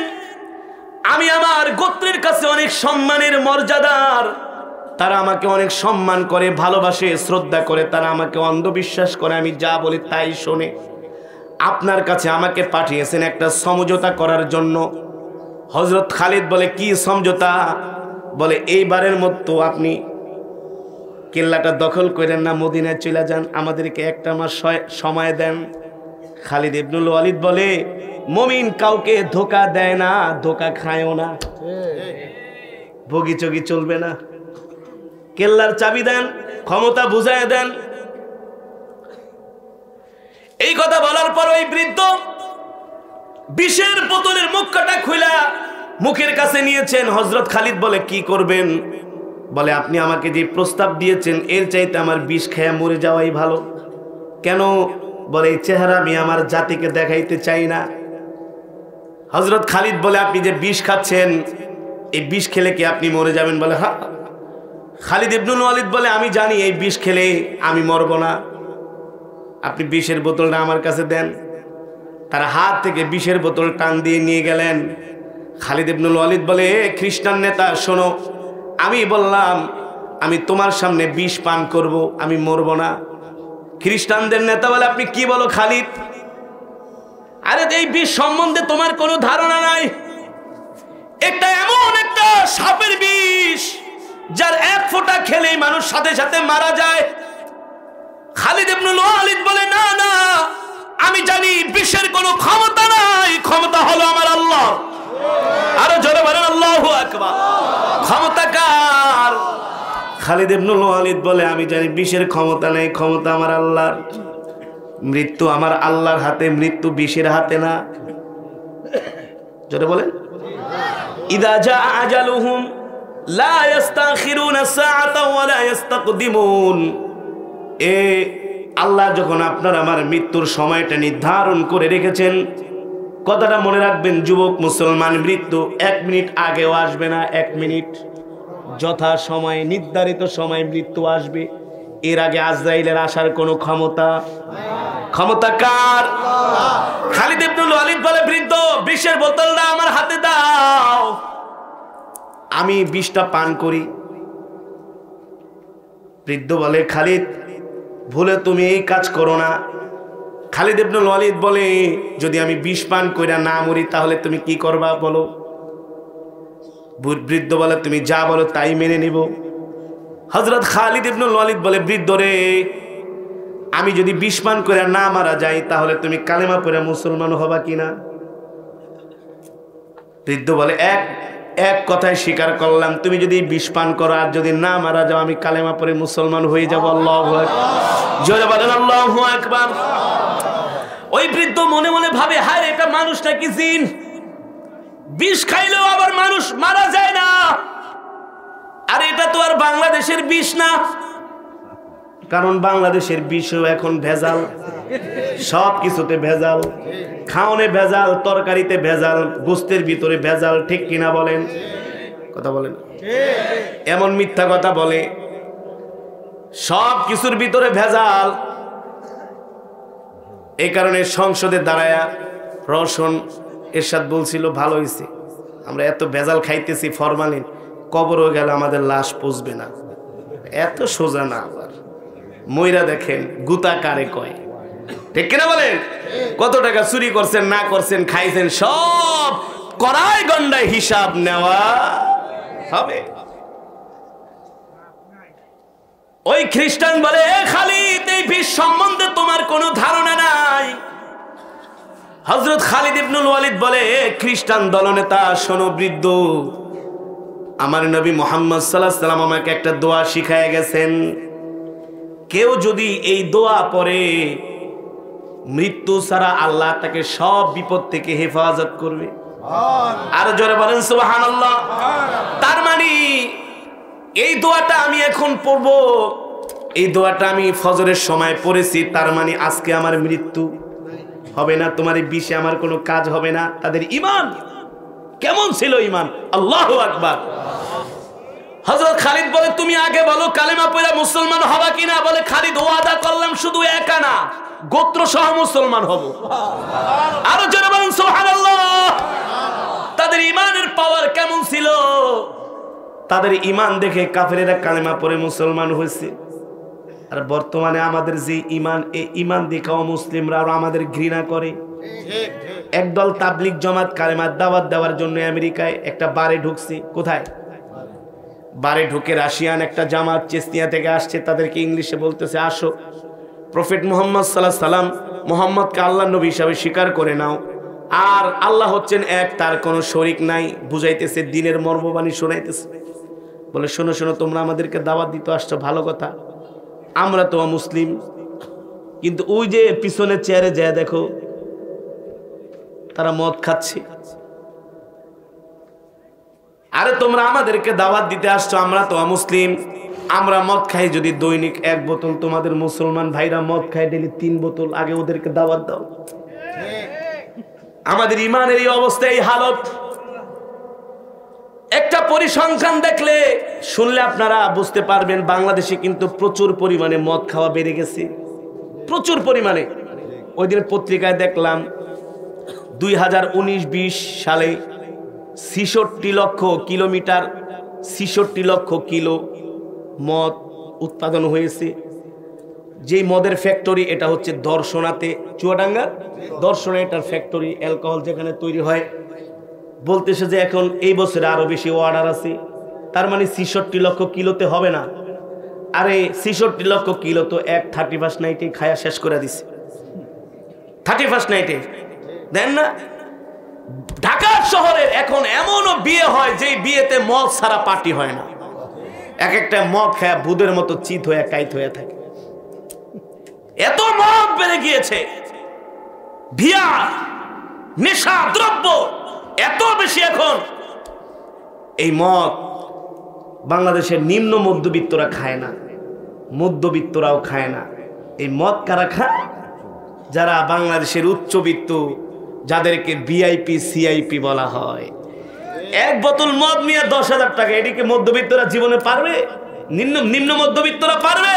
আমি আমার গোত্রের কাছে অনেক সম্মানের মর্যাদার, তারা আমাকে অনেক সম্মান করে, ভালোবাসে, শ্রদ্ধা করে, তারা আমাকে অন্ধবিশ্বাস করে, আমি যা বলি তাই শোনে। আপনার কাছে আমাকে পাঠিয়েছেন একটা সমঝোতা করার জন্য। হযরত খালিদ বলে, কি সমঝোতা? বলে, এইবারের মতো আপনি কেল্লাটা দখল করেন না, মদিনায় চলে যান, আমাদেরকে একটা মাস সময় দেন। খালিদ ইবনুল ওয়ালিদ বলে, মুমিন কাউকে ধোঁকা দেয় না, ধোঁকা খায়ও না, ভোগিচগি চলবে না। কেল্লার চাবি দেন, ক্ষমতা বুঝায় দেন। এই কথা বলার পর ওই বৃদ্ধ বিষের বোতলের মুখটা খুলে মুখের কাছে নিয়েছেন। হযরত খালিদ বলে, কি করবেন? বলে, আপনি আমাকে যে প্রস্তাব দিয়েছেন এর চাইতে আমার বিষ খেয়ে মরে যাওয়াই ভালো। কেন? বলে, এই চেহারা আমি আমার জাতিকে দেখাইতে চাই না। হযরত খালিদ বলে, আপনি যে বিষ খাচ্ছেন, এই বিষ খেলে কি আপনি মরে যাবেন? বলে, হ্যাঁ। খালিদ ইবনুল ওয়ালিদ বলে, আমি জানি এই বিষ খেলে আমি মরব না, আপনি বিষের বোতলটা আমার কাছে দেন। তার হাত থেকে বিষের বোতল টান দিয়ে নিয়ে গেলেন। খালিদ ইবনুল ওয়ালিদ বলে, খ্রিস্টান নেতা শোনো, আমি বললাম আমি তোমার সামনে বিষ পান করব, আমি মরব না। খ্রিস্টানদের নেতা বলে, আপনি কি বলো খালিদ? আরে এই বিষ সম্বন্ধে তোমার কোনো ধারণা নাই। একটা এমন একটা সাপের বিষ যার এক ফোঁটা খেলেই মানুষ সাথে সাথে মারা যায়। খালিদ ইবনুল ওয়ালিদ বলে, না না, আমি জানি বিষের কোনো ক্ষমতা নাই, ক্ষমতা হলো আমার আল্লাহ। আরো জোরে বলেন আল্লাহু আকবার। ক্ষমতা কার? খালিদ ইবনুল ওয়ালিদ বলে, আমি জানি বিষের ক্ষমতা নেই, ক্ষমতা আমার আল্লাহর। মৃত্যু আমার আল্লাহর হাতে, মৃত্যু বিষের হাতে না। জোরে বলেন, ইদা জা আজালুহুম লা ইস্তাখিরুনা সাআতা ওয়া লা ইস্তাকদিমুন। এ আল্লাহ যখন আপনার আমার মৃত্যুর সময়টা নির্ধারণ করে রেখেছেন, কথাটা মনে রাখবেন যুবক মুসলমান, মৃত্যু 1 মিনিট আগেও আসবে না, 1 মিনিট যথা সময় নির্ধারিত সময় মৃত্যু আসবে। এর আগে আজরাইলের আসার কোনো ক্ষমতা কার? খালিদ ইবনুল ওয়ালিদ বলে, বৃদ্ধ বিষের বোতলটা আমার হাতে দাও, আমি বিষটা পান করি। বৃদ্ধ বলে, খালিদ ভুলে তুমি এই কাজ করো না। খালিদ ইবনুল ওয়ালিদ বলে, যদি আমি বিষ পান কইরা না মরি তাহলে তুমি কি করবা বলো? বৃদ্ধ বলে, তুমি যা বলো তাই মেনে নিব। হযরত খালিদ ইবনুল ওয়ালিদ বলে, বৃদ্ধ রে, আমি যদি বিষ পান কইরা না মারা যাই তাহলে তুমি কালেমা পড়ে মুসলমান হবা কিনা? বৃদ্ধ বলে, এক কথায় স্বীকার করলাম, তুমি যদি বিষ পান করো আর যদি না মারা যাও আমি কালেমা পড়ে মুসলমান হয়ে যাব। আল্লাহু আকবার। জোরে বলেন আল্লাহু আকবার। ওই বৃদ্ধ মনে মনে ভাবে, হায় এটা মানুষটা কি জিন? বিষ খাইলেও আবার মানুষ মারা যায় না, আর এটা তো আর বাংলাদেশের বিষ না। কারণ বাংলাদেশের বিষও এখন ভেজাল, সব কিছুতে ভেজাল, খাওনে ভেজাল, তরকারিতে ভেজাল, গোস্তের ভিতরে ভেজাল। ঠিক কিনা বলেন? কথা বলেন। এমন মিথ্যা কথা বলে, সব কিছুর ভিতরে ভেজাল। এই কারণে সংসদে দাঁড়ায়া রওশন এরশাদ বলছিল, ভালো হয়েছে আমরা এত ভেজাল খাইতেছি, ফরমালিন, কবরও গেলে আমাদের লাশ পচবে না। এত সোজা না। আবার ময়রা দেখেন গুতা কারে কয়। ঠিক কিনা বলেন? কত টাকা চুরি করছেন, না করছেন, খাইছেন, সব কড়াই গন্ডায় হিসাব নেওয়া হবে। ওই খ্রিস্টান বলে, এ খালিদ, এই বিষ সম্বন্ধে তোমার কোনো ধারণা নাই। হযরত খালিদ ইবনুল ওয়ালিদ বলে, এ খ্রিস্টান দলনেতা, শোনো বৃদ্ধ, আমার নবী মুহাম্মদ সাল্লাল্লাহু আলাইহি সাল্লাম আমাকে একটা দোয়া শিখায় গেছেন, কেউ যদি এই দোয়া পড়ে মৃত্যু ছাড়া আল্লাহ তাকে সব বিপদ থেকে হেফাজত করবে। আর জোরে বলেন সুবহানাল্লাহ। তার মানে এই দোয়াটা আমি এখন পড়ব, এই দোয়াটা আমি ফজরের সময় পড়েছি, তার মানে আজকে আমার মৃত্যু হবে না, তোমার এই বিষে আমার কোনো কাজ হবে না। তাদের ঈমান কেমন ছিল? ঈমান, আল্লাহু আকবার। হযরত খালিদ বলে, তুমি আগে বলো কালেমা পড়ে মুসলমান হবা কিনা? বলে, খালিদ ওয়াদা করলাম শুধু একা না, গোত্র সহ মুসলমান হব। আরো জোরে বলেন সুবহানাল্লাহ। তাদের ঈমানের পাওয়ার কেমন ছিল? তাদের ঈমান দেখে কাফেরেরা কালেমা পড়ে মুসলমান হয়েছে। আর বর্তমানে আমাদের যে ঈমান, এই ঈমান দেখাও মুসলিমরা আরো আমাদের ঘৃণা করে। একদল তাবলিগ জামাত কালেমার দাওয়াত দেওয়ার জন্য আমেরিকায় একটা বারে ঢুকছে। কোথায়? বারে ঢুকে রাশিয়ান একটা জামাত চেচনিয়া থেকে আসছে, তাদেরকে ইংলিশে বলতেছে, আসো প্রফেট মুহাম্মদ সাল্লাল্লাহু আলাইহি সাল্লাম মুহাম্মদকে আল্লাহর নবী হিসাবে স্বীকার করে নাও, আর আল্লাহ হচ্ছেন এক, তার কোনো শরীক নাই। বুঝাইতেছে, দিনের মর্মবাণী শোনাইতেছে। বলে, শোনো শোনো, তোমরা আমাদেরকে দাওয়াত দিতে আসছো, ভালো কথা, আমরা তো মুসলিম, কিন্তু ওই যে পিছনের চেয়ারে যায় দেখো, তারা মদ খাচ্ছে। আরে তোমরা আমাদেরকে দাওয়াত দিতে আসছো, আমরা তো মুসলিম, আমরা মদ খাই যদি দৈনিক 1 বোতল, তোমাদের মুসলমান ভাইরা মদ খায় ডেলি 3 বোতল, আগে ওদেরকে দাওয়াত দাও। আমাদের ইমানের এই অবস্থা, এই হালত। একটা পরিসংখ্যান দেখলে, শুনলে আপনারা বুঝতে পারবেন, বাংলাদেশে কিন্তু প্রচুর পরিমাণে মদ খাওয়া বেড়ে গেছে, প্রচুর পরিমাণে। ওই দিন পত্রিকায় দেখলাম 2019-20 সালে 66 লক্ষ কিলোমিটার, 66 লক্ষ কিলো মদ উৎপাদন হয়েছে। যেই মদের ফ্যাক্টরি, এটা হচ্ছে দর্শনাতে, চুয়াডাঙ্গা দর্শনা, এটার ফ্যাক্টরি, অ্যালকোহল যেখানে তৈরি হয়। বলতেছে যে এখন এই বছরে আরো বেশি অর্ডার আছে। তার মানে 66 লক্ষ কিলোতে হবে না। আরে 66 লক্ষ কিলো তো এক 31st নাইটে খায়া শেষ করে দিছে। 31st নাইটে দেন না। ঢাকা শহরে এখন এমনও বিয়ে হয় যে বিয়েতে মদ ছাড়া পার্টি হয় না। এক একটা মদ খায়া বুদের মতো চিত হয়ে কাইত হয়ে থাকে। এত মদ বেড়ে গিয়েছে, বিয়া নেশা দ্রব্য এত বেশি এখন। এই মদ বাংলাদেশের নিম্ন মধ্যবিত্তরা খায় না, মধ্যবিত্তরাও খায় না। এই মদ কারা খায়? যারা বাংলাদেশের উচ্চবিত্ত, যাদেরকে ভিআইপি সিআইপি বলা হয়। 1 বোতল মদ নিয়ে 10,000 টাকা, এদিকে মধ্যবিত্তরা জীবনে পারবে? নিম্ন মধ্যবিত্তরা পারবে?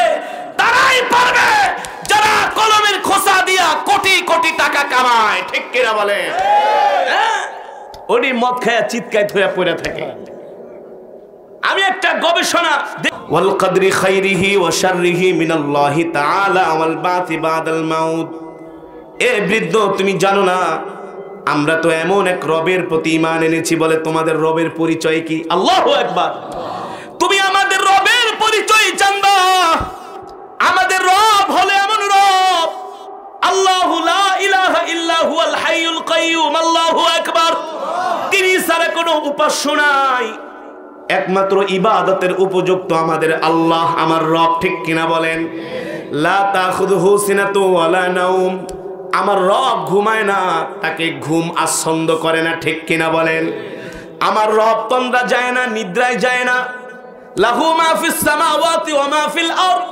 তারাই পারবে যারা কলমের খোসা দিয়া কোটি কোটি টাকা কামায়। ঠিক কিনা বলে? ওই মদ খায়া চিৎকায় ধরে পড়ে থাকে। আমি একটা গবেষণা, ওয়াল কদরি খাইরিহি ওয়া শাররিহি মিনাল্লাহি তাআলা ওয়াল বাতি বাদাল মাউত। এ বৃদ্ধ, তুমি জানো না আমরা তো এমন এক রবের প্রতি ঈমান এনেছি। বলে, তোমাদের রবের পরিচয় কি? আল্লাহু আকবার। তুমি আমাদের রবের পরিচয় জানবা। আমাদের রব হলো এমন রব, আল্লাহু লা ইলাহা ইল্লা হুয়াল হাইয়ুল কাইয়্যুম। আল্লাহু আকবার। তিনি ছাড়া কোনো উপাস্য নাই, একমাত্র ইবাদতের উপযুক্ত আমাদের আল্লাহ, আমার রব। ঠিক কিনা বলেন? লা তাখুযুহু সিনাতু ওয়ালা নাওম। আমার রব ঘুমায় না, তাকে ঘুম আচ্ছন্দ করে না। ঠিক কিনা বলেন? আমার রব তন্দ্রা যায় না, নিদ্রায় যায় না। লাহু মা ফিস সামাওয়াতি ওয়া মা ফিল আরদ।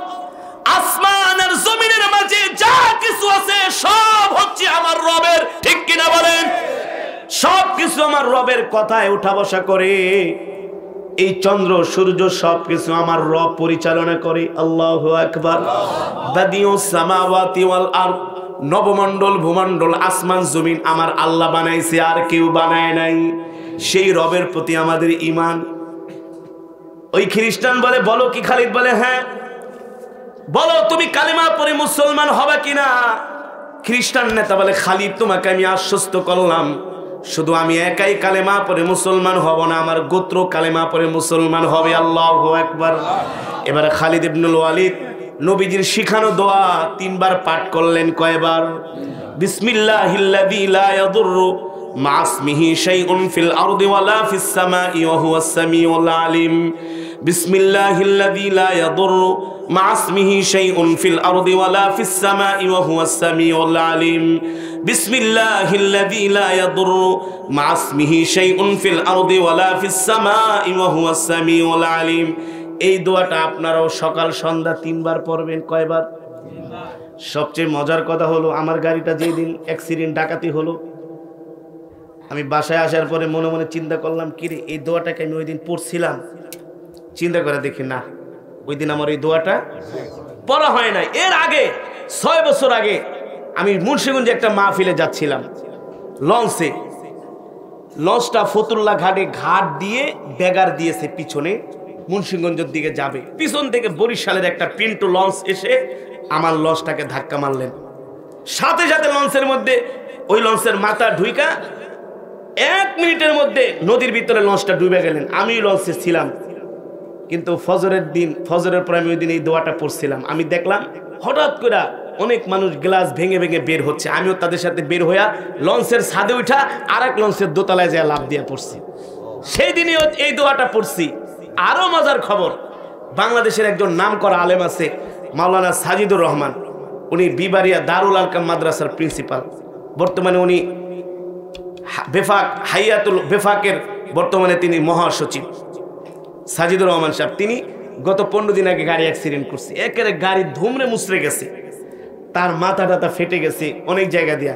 আসমান আর জমিনের মাঝে যা কিছু আছে সব হচ্ছে আমার রবের। ঠিক কিনা বলেন? সব কিছু আমার রবের কথায় উঠা বসা করে। এই চন্দ্র সূর্য সবকিছু আমার রব পরিচালনা করে। আল্লাহু আকবার। বাদিউস সামাওয়াতি ওয়াল আরদ। নবমণ্ডল ভূমণ্ডল আসমান জমিন আমার আল্লাহ বানাইছে, আর কেউ বানায় নাই। সেই রবের প্রতি আমাদের ঈমান। ওই খ্রিস্টান বলে, বলো কি খালিদ? বলে, হ্যাঁ। বলো তুমি কালিমা পড়ে মুসলমান হবে কিনা? খ্রিস্টান নেতা বলে, খালিদ তোমাকে আমি আশ্বস্ত করলাম শুধু আমি একাই কালেমা পড়ে মুসলমান হব না, আমার গোত্র কালেমা পড়ে মুসলমান হবে। আল্লাহু আকবার। এবারে খালিদ ইবনুল ওয়ালিদ নবীজির শিখানো দোয়া 3 বার পাঠ করলেন। কয়বার? বিসমিল্লাহিল্লাযী লা ইয়াদুররু মা ইসমিহি শাইউন ফিল আরদি ওয়ালা ফিস সামাই ওয়া হুয়াস সামিউল আলিম। বিসমিল্লাহিল্লাযী লা ইয়াদুররু মা ইসমিহি শাইউন ফিল আরদি ওয়ালা ফিস সামাই ওয়া হুয়াস সামিউল আলিম। বিসমিল্লাহিল্লাযী লা ইয়াদুররু মা ইসমিহি শাইউন ফিল আরদি ওয়ালা ফিস সামাই ওয়া হুয়াস সামিউল আলিম। এই দোয়াটা আপনারাও সকাল সন্ধ্যা 3 বার পড়বেন। কয়বার? 3 বার। সবচেয়ে মজার কথা হলো, আমার গাড়িটা যেদিন অ্যাক্সিডেন্ট ডাকাতি হলো, আমি বাসায় আসার পরে মনে মনে চিন্তা করলাম, কিরে এই দোয়াটাকে আমি ওই দিন পড়ছিলাম। চিন্তা করে দেখি না, ওই দিন আমার এই দোয়াটা পড়া হয় নাই। এর আগে 6 বছর আগে আমি মুন্সিগঞ্জে একটা মাহফিলে যাচ্ছিলাম লঞ্চে। লঞ্চটা ফতুল্লা ঘাটে ঘাট দিয়ে বেগার দিয়েছে পিছনে, মুন্সিগঞ্জের দিকে যাবে। পিছন থেকে বরিশালের একটা পিন্টু লঞ্চ এসে আমার লঞ্চটাকে ধাক্কা মারলেন। সাথে সাথে লঞ্চের মধ্যে ওই লঞ্চের মাথা ঢুইকা 1 মিনিটের মধ্যে নদীর ভিতরে লঞ্চটা ডুবে গেলেন। আমি লঞ্চে ছিলাম, কিন্তু ফজরের দিন, ফজরের পর আমি ওই দিন এই দোয়াটা পড়ছিলাম। আমি দেখলাম হঠাৎ করে অনেক মানুষ গ্লাস ভেঙে ভেঙে বের হচ্ছে। আমিও তাদের সাথে বের হইয়া লঞ্চের ছাদে উঠা আরেক লঞ্চের দোতলায় যায় লাফ দিয়ে পড়ছি। সেই দিনই এই দোয়াটা পড়ছি। আরো মজার খবর, বাংলাদেশের একজন নামকরা আলেম আছে মাওলানা সাজিদুর রহমান। উনি বিবারিয়া দারুল আরকাম মাদ্রাসার প্রিন্সিপাল। বর্তমানে উনি বেফাক হাইয়াতুল বেফাকের বর্তমানে তিনি মহাসচিব। সাজিদুর রহমান সাহেব, তিনি গত 15 দিন আগে গাড়ি অ্যাক্সিডেন্ট করছে। একেবারে গাড়ি ধুমরে মুচড়ে গেছে, তার মাথা টাথা ফেটে গেছে অনেক জায়গা দিয়া।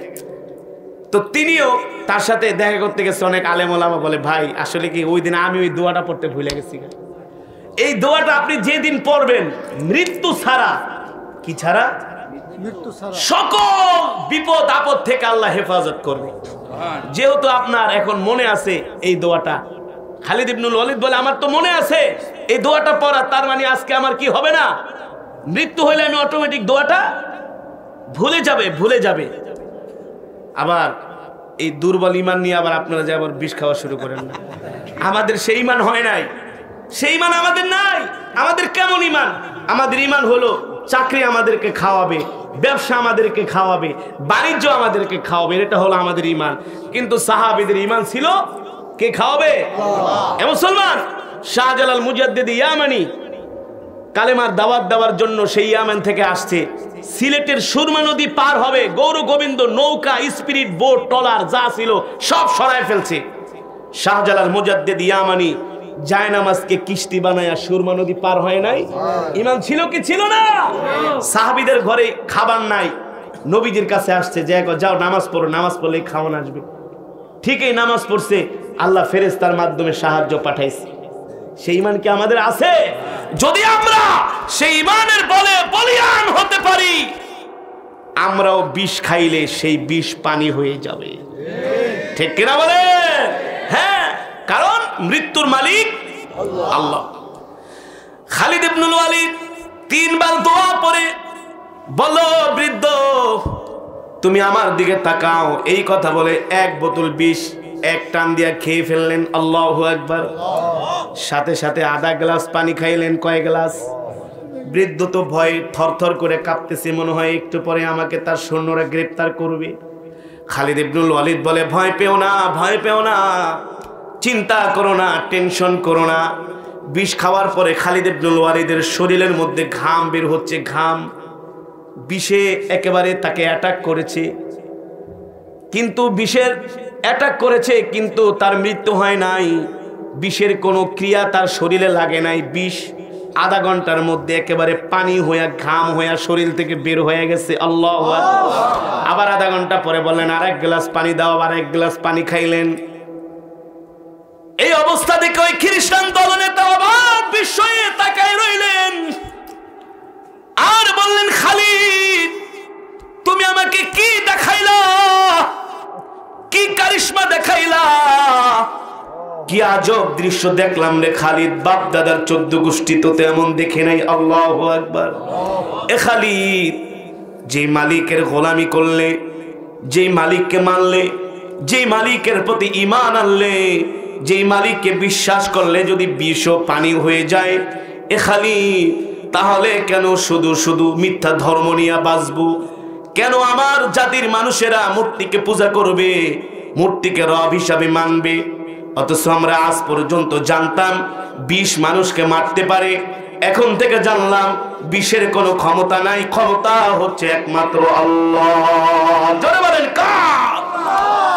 তো তিনিও তার সাথে দেখা করতে গেছে অনেক আলেম ওলামা। বলে, ভাই আসলে কি ওই দিন আমি ওই দোয়াটা পড়তে ভুলে গেছি। এই দোয়াটা আপনি যেদিন পড়বেন, মৃত্যু ছাড়া, কি ছাড়া? মৃত্যু ছাড়া সকল বিপদ আপদ থেকে আল্লাহ হেফাজত করবে। যেহেতু আপনার এখন মনে আছে এই দোয়াটা, খালিদ ইবনুল ওয়ালিদ বলে আমার তো মনে আছে এই দোয়াটা পড়া, তার মানে আজকে আমার কি হবে না, মৃত্যু হইলে আমি অটোমেটিক দোয়াটা ভুলে যাবে। আবার এই দুর্বল ইমান নিয়ে আবার আপনারা যে আবার বিষ খাওয়া শুরু করেন না। আমাদের সেই ইমান হয় নাই, সেই ইমান আমাদের নাই। আমাদের কেমন ইমান? আমাদের ইমান হলো চাকরি আমাদেরকে খাওয়াবে, ব্যবসা আমাদেরকে খাওয়াবে, বাণিজ্য আমাদেরকে খাওয়াবে, এটা হলো আমাদের ইমান। কিন্তু সাহাবীদের ইমান ছিল কে খাওয়াবে? এ মুসলমান, শাহজালাল মুজাদ্দিদ ইয়ামানি কালেমার দাওয়াত দেওয়ার জন্য সেই ইয়ামান থেকে আসছে। সিলেটের সুরমা নদী পার হবে, গৌর গোবিন্দ নৌকা, স্পিরিট বোট, ট্রলার যা ছিল সব সরায় ফেলছে। শাহজালাল মুজাদ্দিদ ইয়ামানি জায়নামাজকে কিস্তি বানায়া সুরমা নদী পার হয় নাই। ইমান ছিল কি ছিল না? সাহাবীদের ঘরে খাবার নাই, নবীজির কাছে আসছে, যে যাও নামাজ পড়ো, নামাজ পড়লেই খাওয়ান আসবে। ঠিকই নামাজ পড়ছে, আল্লাহ ফেরেশতার মাধ্যমে সাহায্য পাঠাইছে। সেই ইমান কি আমাদের আছে? যদি আমরা সেই ইমানের বলে বলিয়ান হতে পারি, আমরাও বিষ খাইলে সেই বিষ পানি হয়ে যাবে। ঠিক কিনা বলে? হ্যাঁ, কারণ মৃত্যুর মালিক আল্লাহ। খালিদ ইবনুল ওয়ালিদ 3 বার দোয়া পড়ে বলল, বৃদ্ধ তুমি আমার দিকে তাকাও। এই কথা বলে 1 বোতল বিষ এক টান দিয়া খেয়ে ফেললেন। আল্লাহু আকবার। সাথে সাথে আধা গ্লাস পানি খাইলেন। কয় গ্লাস? বৃদ্ধ তো ভয়ে থরথর করে কাঁপতেছে, মনে হয় একটু পরে আমাকে তার সৈন্যরা গ্রেফতার করবে। খালিদ ইবনুল ওয়ালিদ বলে, ভয় পেও না, ভয় পেও না, চিন্তা করো না, টেনশন করো না। বিষ খাওয়ার পরে খালিদ ইবনুল ওয়ালিদের শরীরের মধ্যে ঘাম বের হচ্ছে, ঘাম। বিষে একেবারে তাকে অ্যাটাক করেছে, কিন্তু বিষের অ্যাটাক করেছে কিন্তু তার মৃত্যু হয় নাই। বিষের কোনো ক্রিয়া তার শরীরে লাগে নাই। বিষ আধা ঘন্টার মধ্যে একেবারে পানি হইয়া ঘাম হইয়া শরীর থেকে বের হয়ে গেছে। আল্লাহু আকবার। আবার আধা ঘন্টা পরে বললেন, আর 1 গ্লাস পানি দাও। আবার 1 গ্লাস পানি খাইলেন। এই অবস্থা দেখে ওই খ্রিস্টান দলনেতা অবাক বিস্ময়ে তাকায় রইলেন, আর বললেন, খালিদ তুমি আমাকে কি দেখাইলা, কি কারিশমা দেখাইলা, কি আজব দৃশ্য দেখলাম রে খালিদ। বাপ দাদার 14 গোষ্ঠী তো তেমন দেখে নাই। আল্লাহু আকবার। এ খালিদ, যে মালিকের গোলামি করলে, যে মালিককে মানলে, যে মালিকের প্রতি ঈমান আনলে, যে মালিককে বিশ্বাস করলে যদি বিষ পানি হয়ে যায়, এ খালিদ তাহলে কেন শুধু শুধু মিথ্যা ধর্ম নিয়ে বাঁচবো? কেন আমার জাতির মানুষেরা মূর্তিকে পূজা করবে, মূর্তিকে রব হিসাবে মানবে? অথচ আমরা আজ পর্যন্ত জানতাম বিষ মানুষকে মারতে পারে, এখন থেকে জানলাম বিষের কোনো ক্ষমতা নাই, ক্ষমতা হচ্ছে একমাত্র আল্লাহ। জোরে বলেন কার?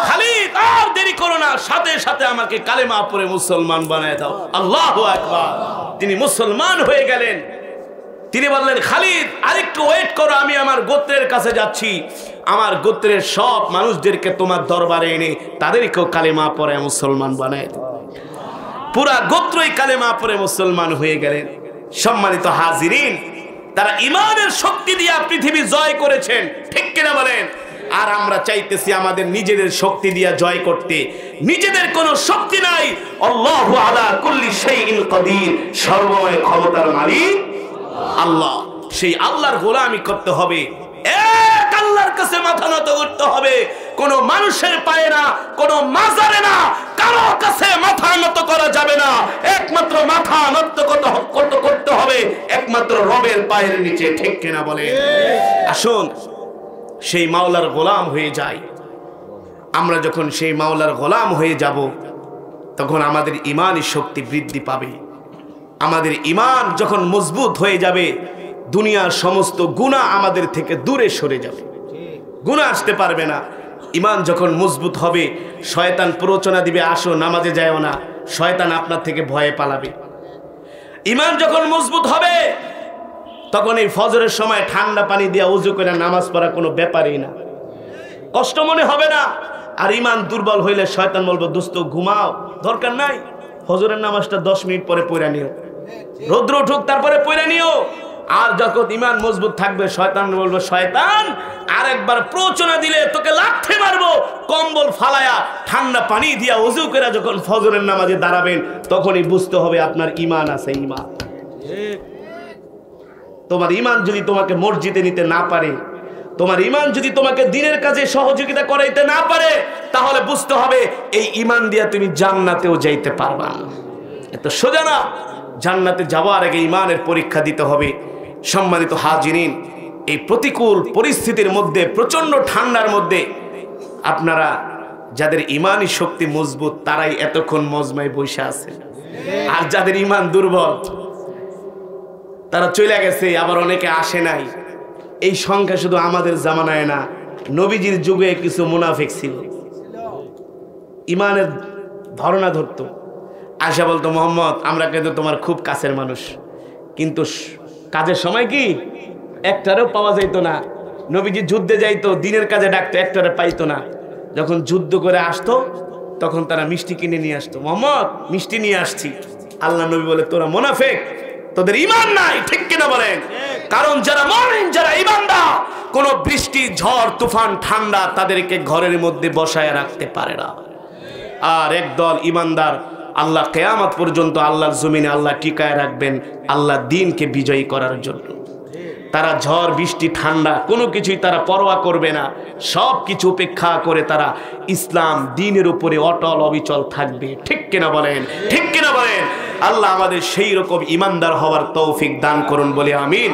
খালিদ আর দেরি করো না, সাথে সাথে আমাকে কালেমা পড়ে মুসলমান বানায় দাও। আল্লাহু আকবার। তিনি মুসলমান হয়ে গেলেন। তিনি বললেন, খালিদ আরেকটু ওয়েট করো, আমি আমার গোত্রের কাছে যাচ্ছি, আমার গোত্রের সব মানুষদেরকে তোমার দরবারে এনে তাদেরকেও কালেমা পড়ে মুসলমান বানায় দাও। পুরা গোত্রই কালেমা পড়ে মুসলমান হয়ে গেলেন। সম্মানিত হাজিরিন, তারা ঈমানের শক্তি দিয়ে পৃথিবী জয় করেছেন, ঠিক কিনা বলেন? আর আমরা চাইতেছি আমাদের নিজেদের শক্তি দিয়ে জয় করতে। নিজেদের কোনো শক্তি নাই। আল্লাহু আলা কুল্লি শাইইন কাদির, সর্বময় ক্ষমতার মালিক আল্লাহ। সেই আল্লাহর গোলামি করতে হবে, এক আল্লাহর কাছে মাথা নত করতে হবে। কোন মানুষের পায়ে না, কোন মাজারে না, কারো কাছে মাথা নত করা যাবে না। একমাত্র মাথা নত করতে হবে একমাত্র রবের পায়ের নিচে, ঠিক কিনা বলে? আসুন সেই মাওলার গোলাম হয়ে যাই। আমরা যখন সেই মাওলার গোলাম হয়ে যাব, তখন আমাদের ঈমানি শক্তি বৃদ্ধি পাবে। আমাদের ঈমান যখন মজবুত হয়ে যাবে, দুনিয়ার সমস্ত গুনাহ আমাদের থেকে দূরে সরে যাবে, গুনাহ আসতে পারবে না। ঈমান যখন মজবুত হবে, শয়তান প্ররোচনা দিবে, আসো নামাজে যাও না, শয়তান আপনার থেকে ভয়ে পালাবে। ঈমান যখন মজবুত হবে, তখন এই ফজরের সময় ঠান্ডা পানি দিয়ে ওযু করে নামাজ পড়া কোনো ব্যাপারই না, কষ্ট মনে হবে না। আর ঈমান দুর্বল হইলে শয়তান বলবে, দোস্ত ঘুমাও, দরকার নাই, ফজরের নামাজটা 10 মিনিট পরে পড়ে নিও, রৌদ্র উঠুক তারপরে পড়ে নিও। আর যখন ঈমান মজবুত থাকবে, শয়তান বলবে, শয়তান আরেকবার প্ররোচনা দিলে তোকে লাথি মারবো। কম্বল ফালায়া ঠান্ডা পানি দিয়া ওযু করে যখন ফজরের নামাজে দাঁড়াবেন, তখনই বুঝতে হবে আপনার ঈমান আছে। ঈমান, তোমার ঈমান যদি তোমাকে মসজিদে নিতে না পারে, তোমার ঈমান যদি তোমাকে দ্বীনের কাজে সহযোগিতা করাইতে না পারে, তাহলে বুঝতে হবে এই ঈমান দিয়া তুমি জান্নাতেও যাইতে পারবা না। এত সোজা না। জান্নাতে যাওয়ার আগে ঈমানের পরীক্ষা দিতে হবে। সম্মানিত হাজিরিন, এই প্রতিকূল পরিস্থিতির মধ্যে, প্রচন্ড ঠান্ডার মধ্যে আপনারা যাদের ঈমানি শক্তি মজবুত, তারাই এতক্ষণ মজমায় বসে আছে। আর যাদের ঈমান দুর্বল, তারা চলে গেছে, আবার অনেকে আসে নাই। এই সংখ্যা শুধু আমাদের জামানায় না, নবীজির যুগে কিছু মুনাফিক ছিল, ঈমানের ধারণা ধরতো। আয়েশা বলতো, মোহাম্মদ আমরা কিন্তু তোমার খুব কাছের মানুষ, কিন্তু কাজের সময় কি একটারেও পাওয়া যাইতো না। নবীজি যুদ্ধে যাইতো, দিনের কাজে ডাকতো, একটারে পাইতো না। যখন যুদ্ধ করে আসতো, তখন তারা মিষ্টি কিনে নিয়ে আসতো, মোহাম্মদ মিষ্টি নিয়ে আসছি। আল্লাহ নবী বলে, তোরা মুনাফিক, তোদের ঈমান নাই, ঠিক কিনা বলেন? কারণ যারা মুমিন, যারা ঈমানদার, কোন বৃষ্টি, ঝড়, তুফান, ঠান্ডা তাদেরকে ঘরের মধ্যে বসায় রাখতে পারে না। আর একদল ঈমানদার আল্লাহ কিয়ামত পর্যন্ত আল্লাহর জমিনে আল্লাহ টিকায় রাখবেন, আল্লাহ দ্বীনকে বিজয়ী করার জন্য। তারা ঝড়, বৃষ্টি, ঠান্ডা কোনো কিছুই তারা পরোয়া করবে না। সব কিছু উপেক্ষা করে তারা ইসলাম দ্বীনের উপরে অটল অবিচল থাকবে, ঠিক কিনা বলেন? ঠিক কিনা বলেন? আল্লাহ আমাদের সেই রকম ঈমানদার হওয়ার তৌফিক দান করুন বলে আমিন।